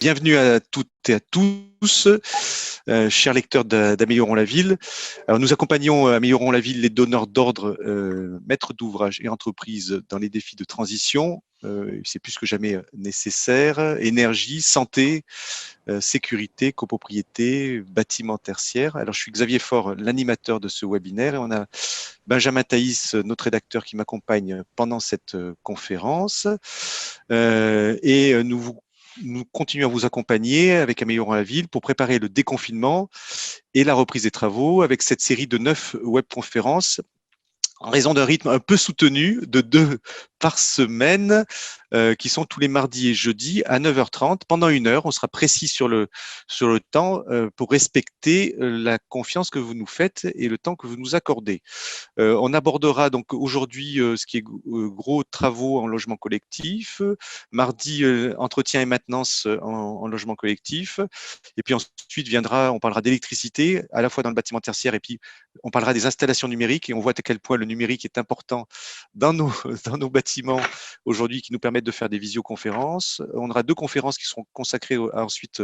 Bienvenue à toutes et à tous, chers lecteurs d'Améliorons la ville. Alors, nous accompagnons Améliorons la ville, les donneurs d'ordre, maîtres d'ouvrage et entreprises dans les défis de transition. C'est plus que jamais nécessaire. Énergie, santé, sécurité, copropriété, bâtiment tertiaire. Alors, je suis Xavier Faure, l'animateur de ce webinaire, et on a Benjamin Thaïs, notre rédacteur, qui m'accompagne pendant cette conférence. Et nous continuons à vous accompagner avec Améliorons la ville pour préparer le déconfinement et la reprise des travaux avec cette série de 9 webconférences en raison d'un rythme un peu soutenu de 2 par semaine, qui sont tous les mardis et jeudis à 9h30. Pendant 1 heure, on sera précis sur le temps pour respecter la confiance que vous nous faites et le temps que vous nous accordez. On abordera donc aujourd'hui ce qui est gros travaux en logement collectif, mardi entretien et maintenance en logement collectif, et puis ensuite on parlera d'électricité à la fois dans le bâtiment tertiaire et puis on parlera des installations numériques et on voit à quel point le numérique est important dans nos bâtiments aujourd'hui qui nous permettent de faire des visioconférences. On aura 2 conférences qui seront consacrées ensuite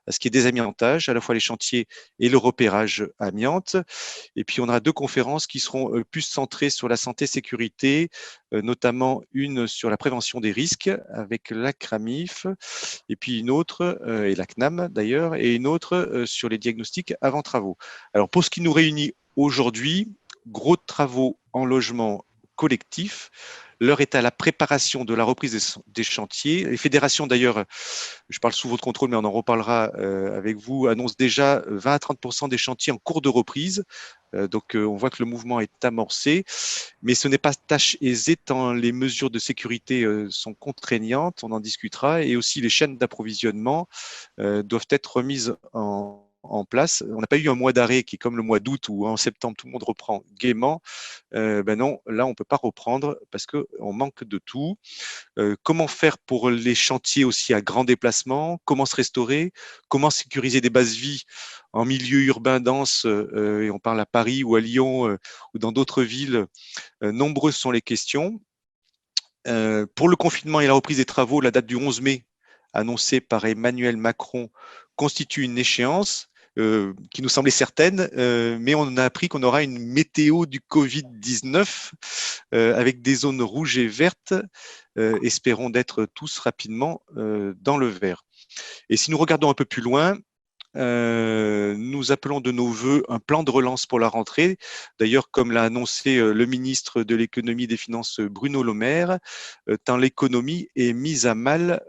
à ce qui est désamiantage, à la fois les chantiers et le repérage amiante. Et puis on aura 2 conférences qui seront plus centrées sur la santé-sécurité, notamment une sur la prévention des risques avec la CRAMIF, et puis une autre, et la CNAM d'ailleurs, et une autre sur les diagnostics avant travaux. Alors pour ce qui nous réunit aujourd'hui, gros travaux en logement collectif. L'heure est à la préparation de la reprise des chantiers. Les fédérations, d'ailleurs, je parle sous votre contrôle, mais on en reparlera avec vous, annoncent déjà 20 à 30% des chantiers en cours de reprise. Donc, on voit que le mouvement est amorcé, mais ce n'est pas tâche aisée tant les mesures de sécurité sont contraignantes, on en discutera, et aussi les chaînes d'approvisionnement doivent être remises en place. On n'a pas eu un mois d'arrêt qui est comme le mois d'août où en septembre tout le monde reprend gaiement. Ben non, là on ne peut pas reprendre parce qu'on manque de tout. Comment faire pour les chantiers aussi à grand déplacement? Comment se restaurer? Comment sécuriser des bases vie en milieu urbain dense? Et on parle à Paris ou à Lyon ou dans d'autres villes. Nombreuses sont les questions. Pour le confinement et la reprise des travaux, la date du 11 mai annoncée par Emmanuel Macron constitue une échéance qui nous semblait certaine, mais on a appris qu'on aura une météo du Covid-19 avec des zones rouges et vertes. Espérons d'être tous rapidement dans le vert. Et si nous regardons un peu plus loin, nous appelons de nos voeux un plan de relance pour la rentrée. D'ailleurs, comme l'a annoncé le ministre de l'économie et des finances Bruno Le Maire, tant l'économie est mise à mal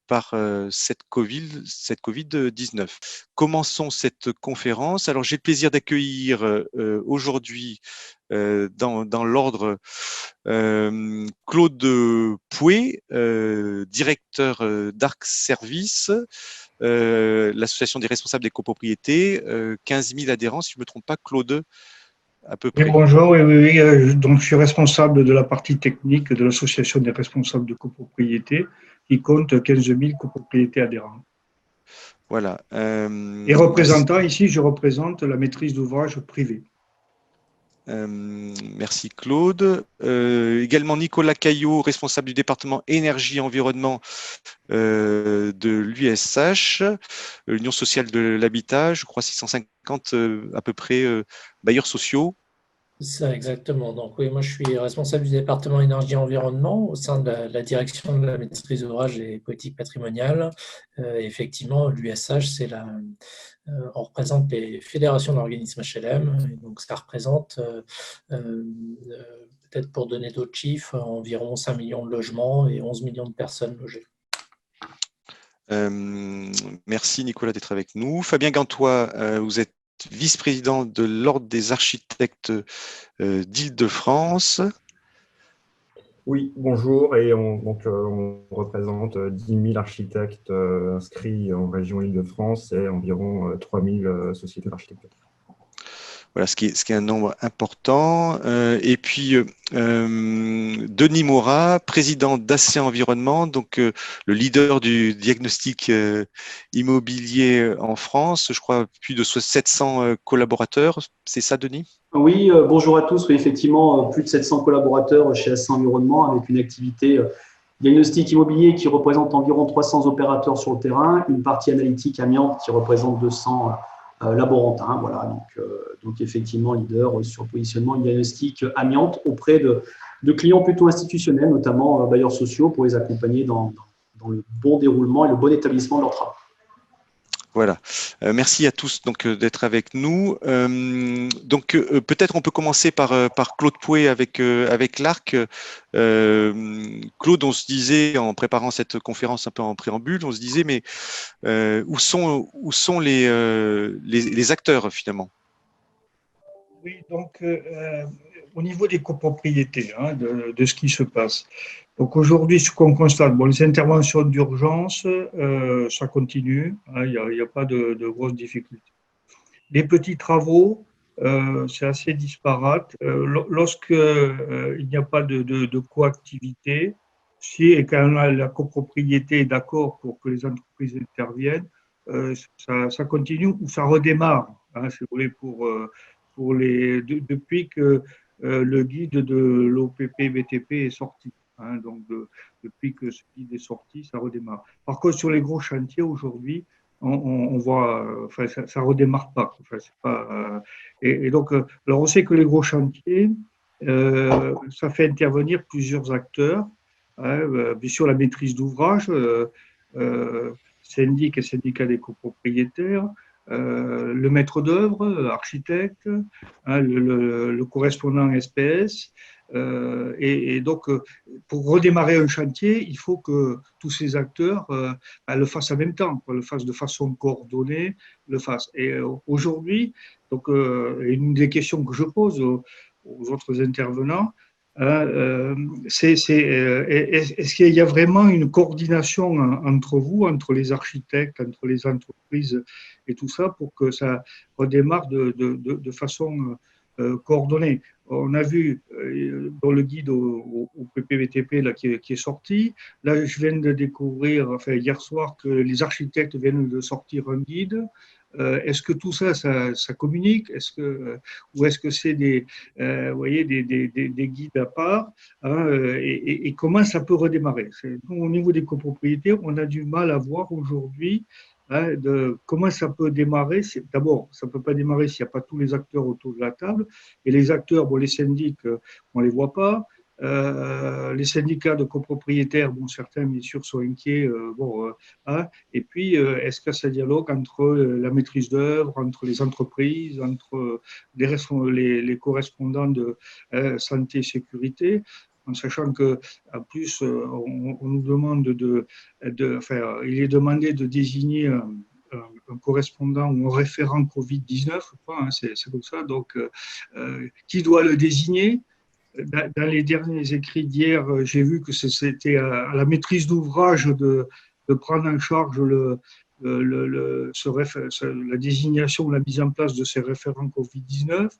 par cette Covid-19. Commençons cette conférence. Alors, j'ai le plaisir d'accueillir aujourd'hui dans l'ordre Claude Pouet, directeur d'Arc Service, l'association des responsables des copropriétés, 15 000 adhérents, si je ne me trompe pas, Claude, à peu près. Oui, bonjour, oui. Donc, je suis responsable de la partie technique de l'association des responsables de copropriété qui compte 15 000 copropriétés adhérents. Voilà. Et représentant, ici, je représente la maîtrise d'ouvrage privée. Merci Claude. Également Nicolas Caillot, responsable du département énergie et environnement de l'USH, l'Union sociale de l'habitat, je crois 650 à peu près bailleurs sociaux. Ça, exactement. Donc oui, moi je suis responsable du département énergie et environnement au sein de la direction de la maîtrise d'ouvrage et politique patrimoniale. Effectivement, l'USH, on représente les fédérations d'organismes HLM, et donc ça représente, peut-être pour donner d'autres chiffres, environ 5 millions de logements et 11 millions de personnes logées. Merci Nicolas d'être avec nous. Fabien Gantois, vous êtes vice-président de l'Ordre des architectes d'Île-de-France. Oui, bonjour, et on représente 10 000 architectes inscrits en région Île-de-France et environ 3 000 sociétés d'architecture. Voilà, ce qui est un nombre important. Et puis, Denis Morat, président d'AC Environnement, donc le leader du diagnostic immobilier en France, je crois plus de 700 collaborateurs. C'est ça, Denis ? Oui, bonjour à tous. Oui, effectivement, plus de 700 collaborateurs chez AC Environnement avec une activité Diagnostic immobilier qui représente environ 300 opérateurs sur le terrain, une partie analytique amiante qui représente 200 laborantins. Voilà, donc effectivement leader sur le positionnement diagnostic amiante auprès de clients plutôt institutionnels, notamment bailleurs sociaux, pour les accompagner dans le bon déroulement et le bon établissement de leurs travaux. Voilà. Merci à tous donc d'être avec nous. Peut-être on peut commencer par Claude Pouet avec l'ARC. Claude, on se disait en préparant cette conférence un peu en préambule, on se disait mais où sont les acteurs finalement? Oui, donc au niveau des copropriétés, de ce qui se passe. Donc aujourd'hui, ce qu'on constate, les interventions d'urgence, ça continue, il n'y a pas de grosses difficultés. Les petits travaux, c'est assez disparate. Lorsqu'il n'y a pas de coactivité, si et quand la copropriété est d'accord pour que les entreprises interviennent, ça continue ou ça redémarre, si vous voulez, depuis que le guide de l'OPP-BTP est sorti. Donc, depuis que ce guide est sorti, ça redémarre. Par contre, sur les gros chantiers aujourd'hui, on voit, ça ne redémarre pas. C'est pas donc, alors on sait que les gros chantiers, ça fait intervenir plusieurs acteurs. Bien sûr, la maîtrise d'ouvrage, syndic et syndicat des copropriétaires, le maître d'œuvre, architecte, le correspondant SPS. Et donc, pour redémarrer un chantier, il faut que tous ces acteurs le fassent en même temps, le fassent de façon coordonnée, le fassent. Et aujourd'hui, donc, une des questions que je pose aux autres intervenants, est-ce qu'il y a vraiment une coordination entre vous, entre les architectes, entre les entreprises et tout ça, pour que ça redémarre de façon coordonnée? On a vu dans le guide au PPVTP là, qui est sorti. Là, je viens de découvrir, hier soir, que les architectes viennent de sortir un guide. Est-ce que tout ça communique? Ou est-ce que c'est des guides à part, et comment ça peut redémarrer? Au niveau des copropriétés, on a du mal à voir aujourd'hui de comment ça peut démarrer. D'abord, ça ne peut pas démarrer s'il n'y a pas tous les acteurs autour de la table. Et les acteurs, les syndics, on ne les voit pas. Les syndicats de copropriétaires, certains, bien sûr, sont inquiets. Et puis, est-ce que ça dialogue entre la maîtrise d'œuvre, entre les entreprises, entre les correspondants de santé et sécurité, en sachant qu'en plus, on nous demande il est demandé de désigner un correspondant ou un référent Covid-19, c'est comme ça. Donc, qui doit le désigner? Dans les derniers écrits d'hier, j'ai vu que c'était à la maîtrise d'ouvrage de prendre en charge la désignation, la mise en place de ces référents Covid-19.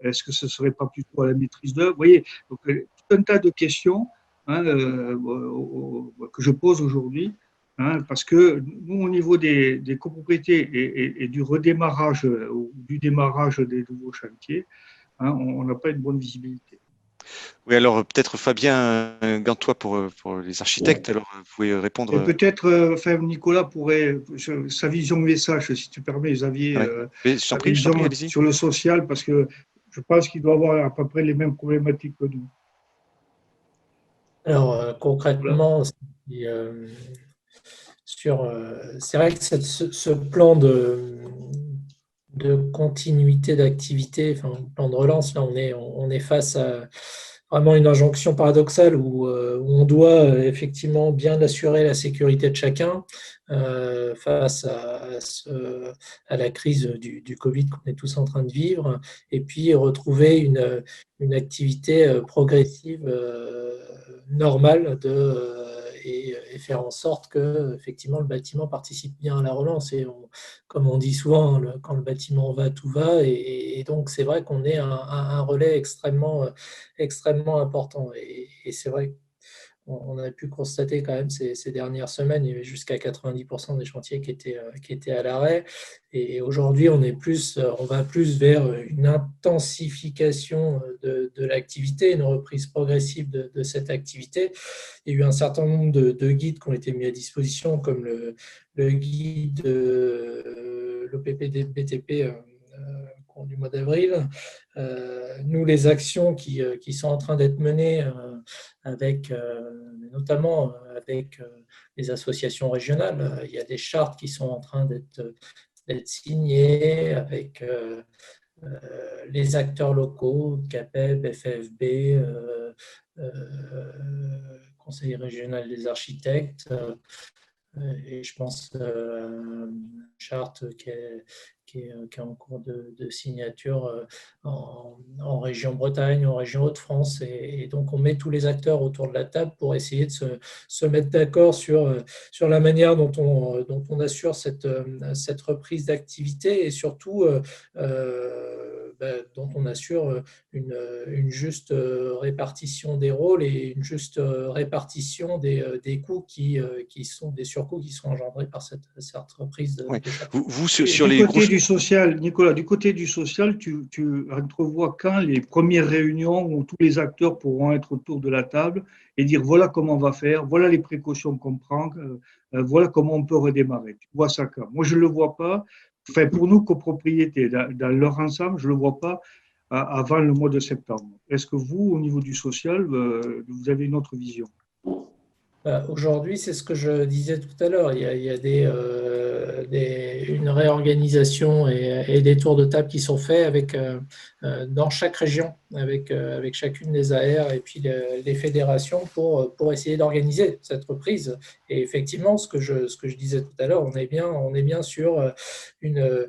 Est-ce que ce ne serait pas plutôt à la maîtrise d'œuvre? Vous voyez, donc, tout un tas de questions que je pose aujourd'hui, parce que nous, au niveau des copropriétés et du redémarrage ou du démarrage des nouveaux chantiers, on n'a pas une bonne visibilité. Oui, alors peut-être Fabien Gantois pour les architectes, alors vous pouvez répondre. Et peut-être Nicolas pourrait, sa vision message, si tu permets, Xavier, sa vision sur le social, parce que je pense qu'il doit avoir à peu près les mêmes problématiques que nous. Alors concrètement, c'est vrai que ce plan de continuité d'activité, plan de relance, là on est face à vraiment une injonction paradoxale où on doit effectivement bien assurer la sécurité de chacun face à la crise du Covid qu'on est tous en train de vivre, et puis retrouver une activité progressive normale et faire en sorte que effectivement le bâtiment participe bien à la relance. Et comme on dit souvent, quand le bâtiment va, tout va. Et donc c'est vrai qu'on est un relais extrêmement important. Et c'est vrai. on a pu constater quand même ces dernières semaines, il y avait jusqu'à 90% des chantiers qui étaient à l'arrêt. Et aujourd'hui, on va plus vers une intensification de l'activité, une reprise progressive de cette activité. Il y a eu un certain nombre de guides qui ont été mis à disposition, comme le guide l'OPPD-BTP du mois d'avril. Nous, les actions qui sont en train d'être menées notamment avec les associations régionales, il y a des chartes qui sont en train d'être signées avec les acteurs locaux, CAPEB, FFB, Conseil régional des architectes, et je pense à une charte qui est en cours de signature en région Bretagne, en région Hauts-de-France. Et donc, on met tous les acteurs autour de la table pour essayer de se mettre d'accord sur la manière dont on assure cette reprise d'activité et surtout dont on assure une juste répartition des rôles et une juste répartition des coûts qui sont des surcoûts qui sont engendrés par cette reprise de vous sur les côté du social, Nicolas, du côté du social, tu entrevois quand les premières réunions où tous les acteurs pourront être autour de la table et dire voilà comment on va faire, voilà les précautions qu'on prend, voilà comment on peut redémarrer. Tu vois ça quand? Moi, je ne le vois pas. Enfin, pour nous, copropriétés, dans leur ensemble, je ne le vois pas avant le mois de septembre. Est-ce que vous, au niveau du social, vous avez une autre vision? Aujourd'hui, c'est ce que je disais tout à l'heure. Il y a une réorganisation et des tours de table qui sont faits dans chaque région, avec chacune des AR et puis les fédérations pour essayer d'organiser cette reprise. Et effectivement, ce que je disais tout à l'heure, on est bien sur une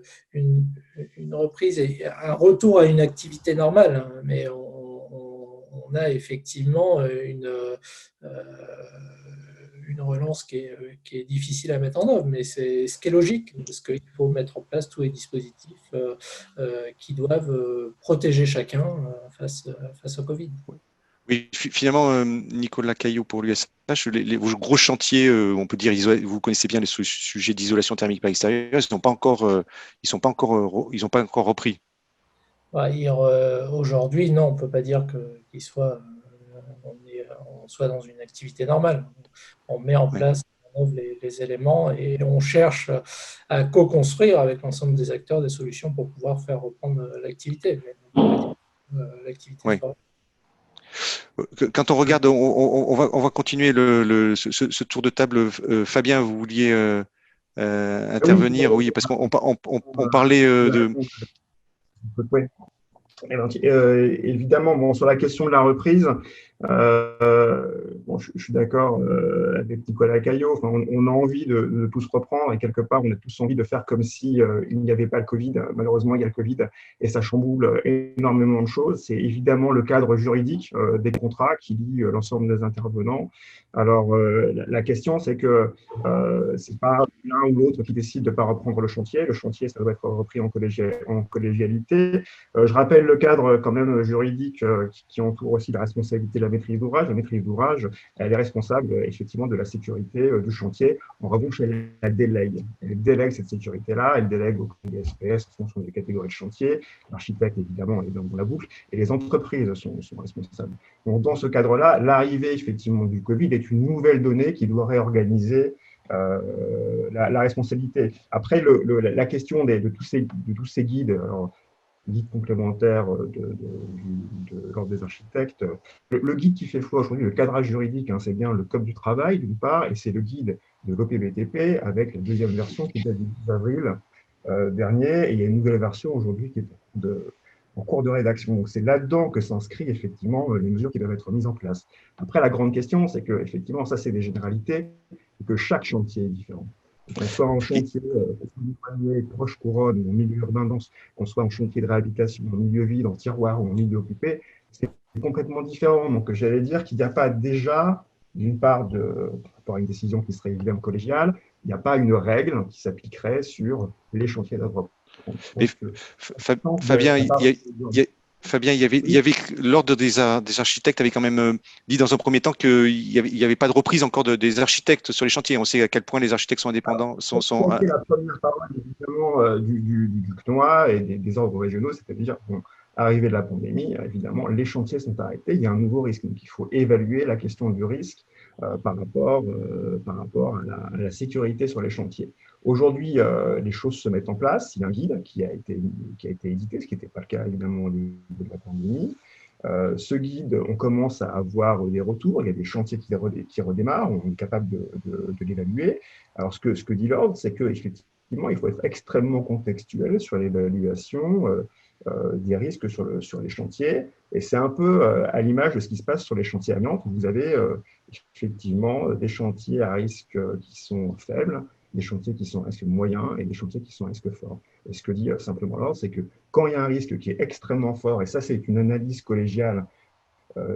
reprise et un retour à une activité normale, hein, mais on a effectivement une relance qui est difficile à mettre en œuvre, mais c'est ce qui est logique, parce qu'il faut mettre en place tous les dispositifs qui doivent protéger chacun face au Covid. Oui, finalement, Nicolas Caillot pour l'USH, vos gros chantiers, on peut dire, vous connaissez bien les sujets d'isolation thermique par extérieur, ils n'ont pas encore repris. Aujourd'hui, non, on ne peut pas dire qu'il soit on soit dans une activité normale. On met en place les éléments et on cherche à co-construire avec l'ensemble des acteurs des solutions pour pouvoir faire reprendre l'activité. Oui. Quand on regarde, on va continuer ce tour de table. Fabien, vous vouliez intervenir? Oui, parce qu'on parlait de… Évidemment, sur la question de la reprise, je suis d'accord avec Nicolas Caillot. On a envie de tous reprendre et quelque part, on a tous envie de faire comme si il n'y avait pas le Covid. Malheureusement, il y a le Covid et ça chamboule énormément de choses. C'est évidemment le cadre juridique des contrats qui lie l'ensemble des intervenants. Alors, la question, c'est que c'est pas l'un ou l'autre qui décide de ne pas reprendre le chantier. Le chantier, ça doit être repris en collégialité. Je rappelle le cadre quand même juridique qui entoure aussi la responsabilité de la maîtrise d'ouvrage. La maîtrise d'ouvrage, elle est responsable effectivement de la sécurité du chantier. En revanche, elle la délègue. Elle délègue cette sécurité-là, elle délègue au SPS en fonction des catégories de chantier. L'architecte, évidemment, est dans la boucle et les entreprises sont responsables. Donc, dans ce cadre-là, l'arrivée effectivement du Covid est une nouvelle donnée qui doit réorganiser la responsabilité. Après, la question de tous ces guides, alors, guide complémentaire de l'Ordre des architectes. Le guide qui fait foi aujourd'hui, le cadrage juridique, c'est bien le Code du travail, d'une part, et c'est le guide de l'OPBTP avec la deuxième version qui date du 12 avril dernier, et il y a une nouvelle version aujourd'hui qui est en cours de rédaction. Donc, c'est là-dedans que s'inscrivent effectivement les mesures qui doivent être mises en place. Après, la grande question, c'est que, effectivement, ça, c'est des généralités, et que chaque chantier est différent. Qu'on soit en chantier proche couronne ou en milieu urbain dense, qu'on soit en chantier de réhabilitation, en milieu vide, en tiroir ou en milieu occupé, c'est complètement différent. Donc, j'allais dire qu'il n'y a pas déjà, d'une part, par une décision qui serait évidemment collégiale, il n'y a pas une règle qui s'appliquerait sur les chantiers d'œuvre. Fabien, Fabien, l'ordre des architectes avait quand même dit dans un premier temps qu'il n'y avait pas de reprise encore des architectes sur les chantiers. On sait à quel point les architectes sont indépendants. C'est la première parole évidemment du CNOA et des ordres régionaux, c'est-à-dire arrivée de la pandémie, évidemment, les chantiers sont arrêtés, il y a un nouveau risque. Donc il faut évaluer la question du risque par rapport à la sécurité sur les chantiers. Aujourd'hui, les choses se mettent en place. Il y a un guide qui a été édité, ce qui n'était pas le cas évidemment au début de la pandémie. Ce guide, on commence à avoir des retours. Il y a des chantiers qui redémarrent. On est capable de l'évaluer. Alors, ce que dit l'ordre, c'est qu'effectivement, il faut être extrêmement contextuel sur l'évaluation des risques sur les chantiers. Et c'est un peu à l'image de ce qui se passe sur les chantiers amiantes. Vous avez effectivement des chantiers à risque qui sont faibles, des chantiers qui sont à risque moyen et des chantiers qui sont à risque fort. Et ce que dit simplement l'ordre, c'est que quand il y a un risque qui est extrêmement fort, et ça c'est une analyse collégiale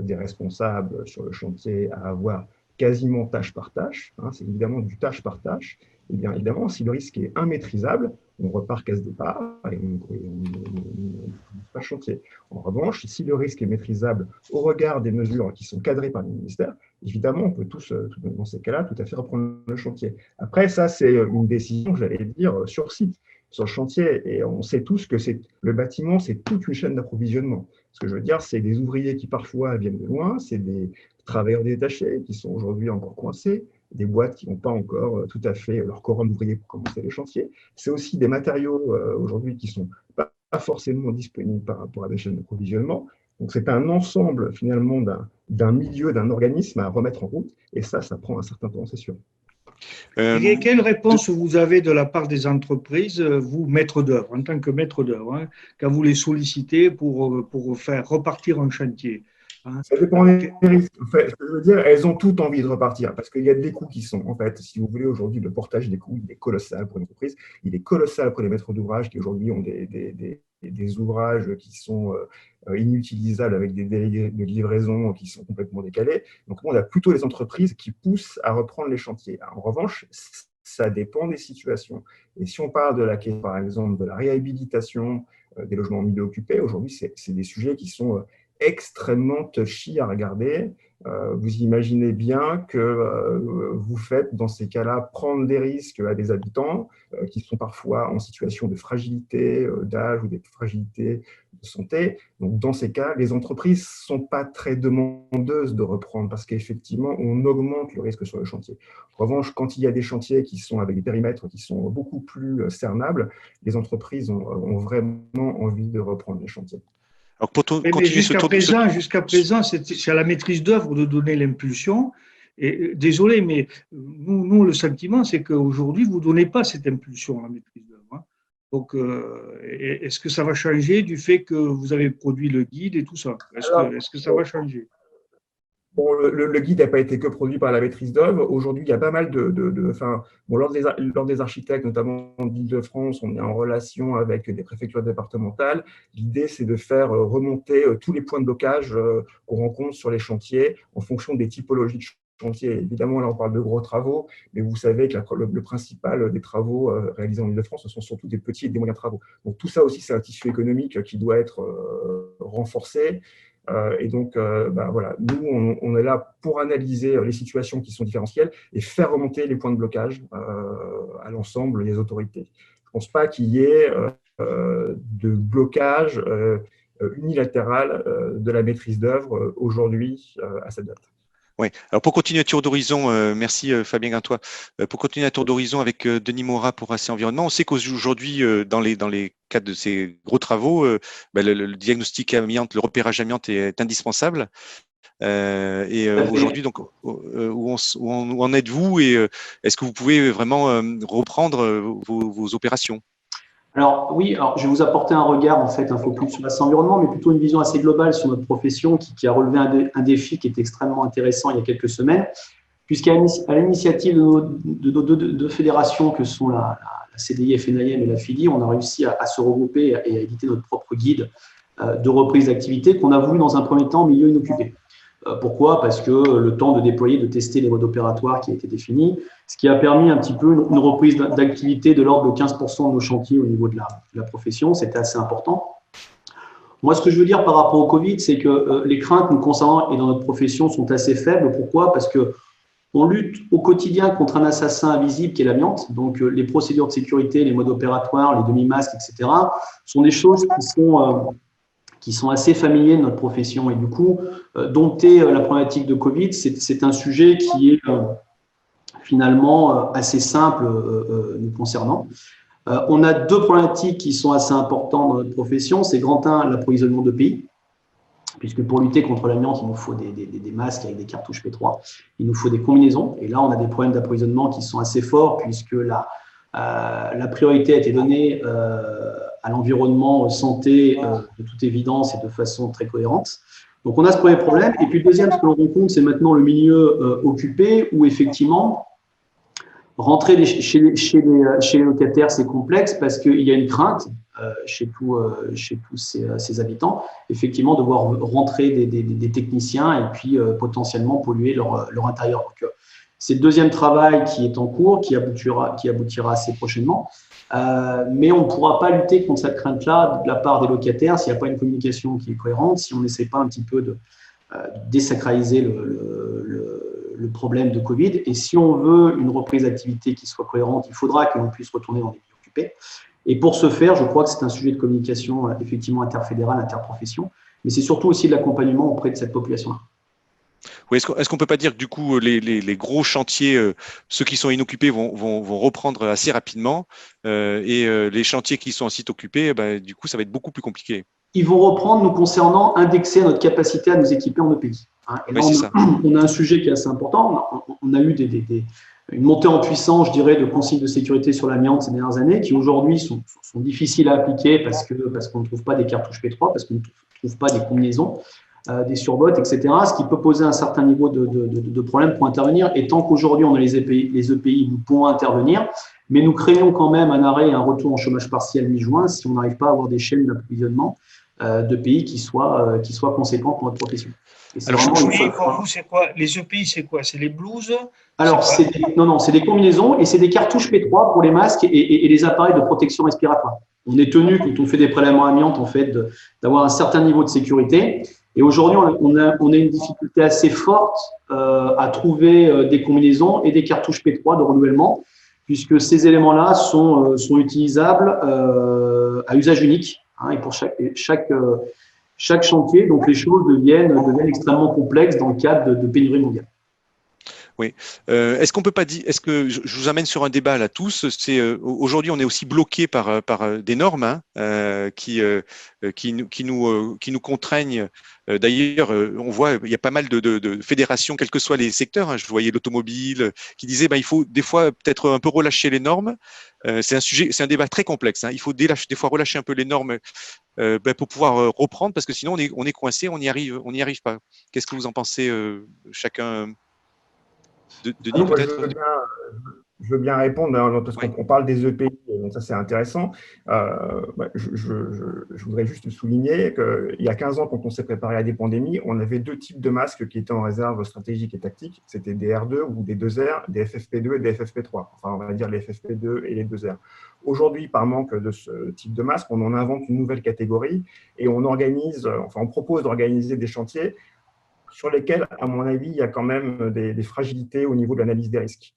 des responsables sur le chantier à avoir quasiment tâche par tâche, c'est évidemment du tâche par tâche, et bien évidemment si le risque est immaîtrisable, on repart case départ et on pas chantier. En revanche, si le risque est maîtrisable au regard des mesures qui sont cadrées par le ministère, évidemment, on peut tous, dans ces cas-là, tout à fait reprendre le chantier. Après, ça, c'est une décision, j'allais dire, sur site, sur le chantier. Et on sait tous que le bâtiment, c'est toute une chaîne d'approvisionnement. Ce que je veux dire, c'est des ouvriers qui parfois viennent de loin, c'est des travailleurs détachés qui sont aujourd'hui encore coincés, des boîtes qui n'ont pas encore tout à fait leur quorum d'ouvriers pour commencer les chantiers. C'est aussi des matériaux aujourd'hui qui ne sont pas forcément disponibles par rapport à des chaînes d'approvisionnement. Donc, c'est un ensemble, finalement, d'un milieu, d'un organisme à remettre en route. Et ça prend un certain temps, c'est sûr. Quelle réponse vous avez de la part des entreprises, vous, maître d'œuvre, en tant que maître d'œuvre, quand vous les sollicitez pour faire repartir un chantier? Ça dépend des risques. En fait, ce que je veux dire, elles ont toutes envie de repartir parce qu'il y a des coûts qui sont, en fait, si vous voulez, aujourd'hui, le portage des coûts, il est colossal pour l'entreprise, il est colossal pour les maîtres d'ouvrage qui aujourd'hui ont des ouvrages qui sont inutilisables avec des délais de livraison qui sont complètement décalés. Donc, on a plutôt les entreprises qui poussent à reprendre les chantiers. En revanche, ça dépend des situations. Et si on parle de la question, par exemple, de la réhabilitation des logements en milieu occupé, aujourd'hui, c'est des sujets qui sont extrêmement touchy à regarder. Vous imaginez bien que vous faites, dans ces cas-là, prendre des risques à des habitants qui sont parfois en situation de fragilité d'âge ou de fragilité de santé. Donc, dans ces cas, les entreprises ne sont pas très demandeuses de reprendre parce qu'effectivement, on augmente le risque sur le chantier. En revanche, quand il y a des chantiers qui sont avec des périmètres qui sont beaucoup plus cernables, les entreprises ont vraiment envie de reprendre les chantiers. Alors, pour jusqu'à présent, c'est à la maîtrise d'œuvre de donner l'impulsion. Et désolé, mais nous, le sentiment, c'est qu'aujourd'hui, vous ne donnez pas cette impulsion à la maîtrise d'œuvre. Donc, est-ce que ça va changer du fait que vous avez produit le guide et tout ça? Est-ce que ça va changer? Bon, le guide n'a pas été que produit par la maîtrise d'œuvre. Aujourd'hui, il y a pas mal lors des architectes, notamment d'Île-de-France, on est en relation avec des préfectures départementales. L'idée, c'est de faire remonter tous les points de blocage qu'on rencontre sur les chantiers en fonction des typologies de chantiers. Évidemment, là, on parle de gros travaux, mais vous savez que le principal des travaux réalisés en Île-de-France, ce sont surtout des petits et des moyens travaux. Donc, tout ça aussi, c'est un tissu économique qui doit être renforcé. Et donc, voilà, nous, on est là pour analyser les situations qui sont différentielles et faire remonter les points de blocage à l'ensemble des autorités. Je ne pense pas qu'il y ait de blocage unilatéral de la maîtrise d'œuvre aujourd'hui à cette date. Oui. Alors pour continuer à tour d'horizon, merci Fabien Gantois. Pour continuer à tour d'horizon avec Denis Morat pour AC Environnement, on sait qu'aujourd'hui, dans les cas de ces gros travaux, le diagnostic amiante, le repérage amiante est indispensable. Aujourd'hui, donc, où en êtes-vous et est-ce que vous pouvez vraiment reprendre vos opérations? Alors oui, je vais vous apporter un regard en fait un peu plus sur l'AC Environnement, mais plutôt une vision assez globale sur notre profession qui a relevé un défi qui est extrêmement intéressant il y a quelques semaines, puisqu'à l'initiative de nos deux fédérations que sont la CDI FNIM et la FILI, on a réussi à se regrouper et à éditer notre propre guide de reprise d'activité qu'on a voulu dans un premier temps en milieu inoccupé. Pourquoi? Parce que le temps de déployer, de tester les modes opératoires qui a été défini, ce qui a permis un petit peu une reprise d'activité de l'ordre de 15% de nos chantiers au niveau de la profession, c'était assez important. Moi, ce que je veux dire par rapport au Covid, c'est que les craintes nous concernant et dans notre profession sont assez faibles. Pourquoi? Parce que on lutte au quotidien contre un assassin invisible qui est l'amiante. Donc, les procédures de sécurité, les modes opératoires, les demi-masques, etc., sont des choses qui sont assez familiers de notre profession. Et du coup, dompter la problématique de Covid, c'est un sujet qui est finalement assez simple nous concernant. On a deux problématiques qui sont assez importantes dans notre profession. C'est grand 1, l'approvisionnement de pays, puisque pour lutter contre l'amiante, il nous faut des masques avec des cartouches P3, il nous faut des combinaisons. Et là, on a des problèmes d'approvisionnement qui sont assez forts, puisque la priorité a été donnée à l'environnement santé de toute évidence et de façon très cohérente. Donc, on a ce premier problème. Et puis, le deuxième, ce que l'on rencontre, c'est maintenant le milieu occupé, où effectivement, rentrer chez les locataires, c'est complexe parce qu'il y a une crainte chez tous ces habitants, effectivement, de voir rentrer des techniciens et puis potentiellement polluer leur intérieur. Donc, c'est le deuxième travail qui est en cours, qui aboutira assez prochainement. Mais on ne pourra pas lutter contre cette crainte-là de la part des locataires s'il n'y a pas une communication qui est cohérente, si on n'essaie pas un petit peu de désacraliser le problème de Covid. Et si on veut une reprise d'activité qui soit cohérente, il faudra que l'on puisse retourner dans les milieux occupés. Et pour ce faire, je crois que c'est un sujet de communication effectivement interfédérale, interprofession, mais c'est surtout aussi de l'accompagnement auprès de cette population-là. Oui, est-ce qu'on peut pas dire que du coup les gros chantiers, ceux qui sont inoccupés vont reprendre assez rapidement et les chantiers qui sont en site occupé, du coup ça va être beaucoup plus compliqué. Ils vont reprendre nous concernant, indexer notre capacité à nous équiper en EPI. Et là, on a un sujet qui est assez important. On a eu une montée en puissance, je dirais, de consignes de sécurité sur l'amiante ces dernières années, qui aujourd'hui sont difficiles à appliquer parce qu'on ne trouve pas des cartouches P3, parce qu'on ne trouve pas des combinaisons, des survotes, etc. Ce qui peut poser un certain niveau de problème pour intervenir. Et tant qu'aujourd'hui on a les EPI, nous pouvons intervenir. Mais nous craignons quand même un arrêt et un retour en chômage partiel mi-juin si on n'arrive pas à avoir des chaînes d'approvisionnement de pays qui soient conséquents pour notre profession. Alors, pour vous, c'est quoi? Les EPI, c'est quoi? C'est les blouses? Alors, c'est des combinaisons et c'est des cartouches P3 pour les masques et les appareils de protection respiratoire. On est tenu, quand on fait des prélèvements amiantes, en fait, d'avoir un certain niveau de sécurité. Et aujourd'hui, on a une difficulté assez forte à trouver des combinaisons et des cartouches P3 de renouvellement, puisque ces éléments-là sont utilisables à usage unique. Et pour chaque chantier, donc les choses deviennent extrêmement complexes dans le cadre de pénurie mondiale. Oui. Est-ce qu'on peut pas dire, est-ce que je vous amène sur un débat là tous, c'est aujourd'hui on est aussi bloqué par des normes qui nous contraignent. D'ailleurs, on voit il y a pas mal de fédérations, quels que soient les secteurs. Je voyais l'automobile qui disait il faut des fois peut-être un peu relâcher les normes. C'est un débat très complexe. Il faut des fois relâcher un peu les normes pour pouvoir reprendre parce que sinon on est coincé, on n'y arrive pas. Qu'est-ce que vous en pensez chacun? Denis, peut-être je veux bien répondre, parce qu'on parle des EPI, donc ça c'est intéressant. Je voudrais juste souligner qu'il y a 15 ans, quand on s'est préparé à des pandémies, on avait deux types de masques qui étaient en réserve stratégique et tactique. C'était des R2 ou des 2R, des FFP2 et des FFP3. Enfin, on va dire les FFP2 et les 2R. Aujourd'hui, par manque de ce type de masque, on en invente une nouvelle catégorie et on propose d'organiser des chantiers sur lesquels, à mon avis, il y a quand même des fragilités au niveau de l'analyse des risques.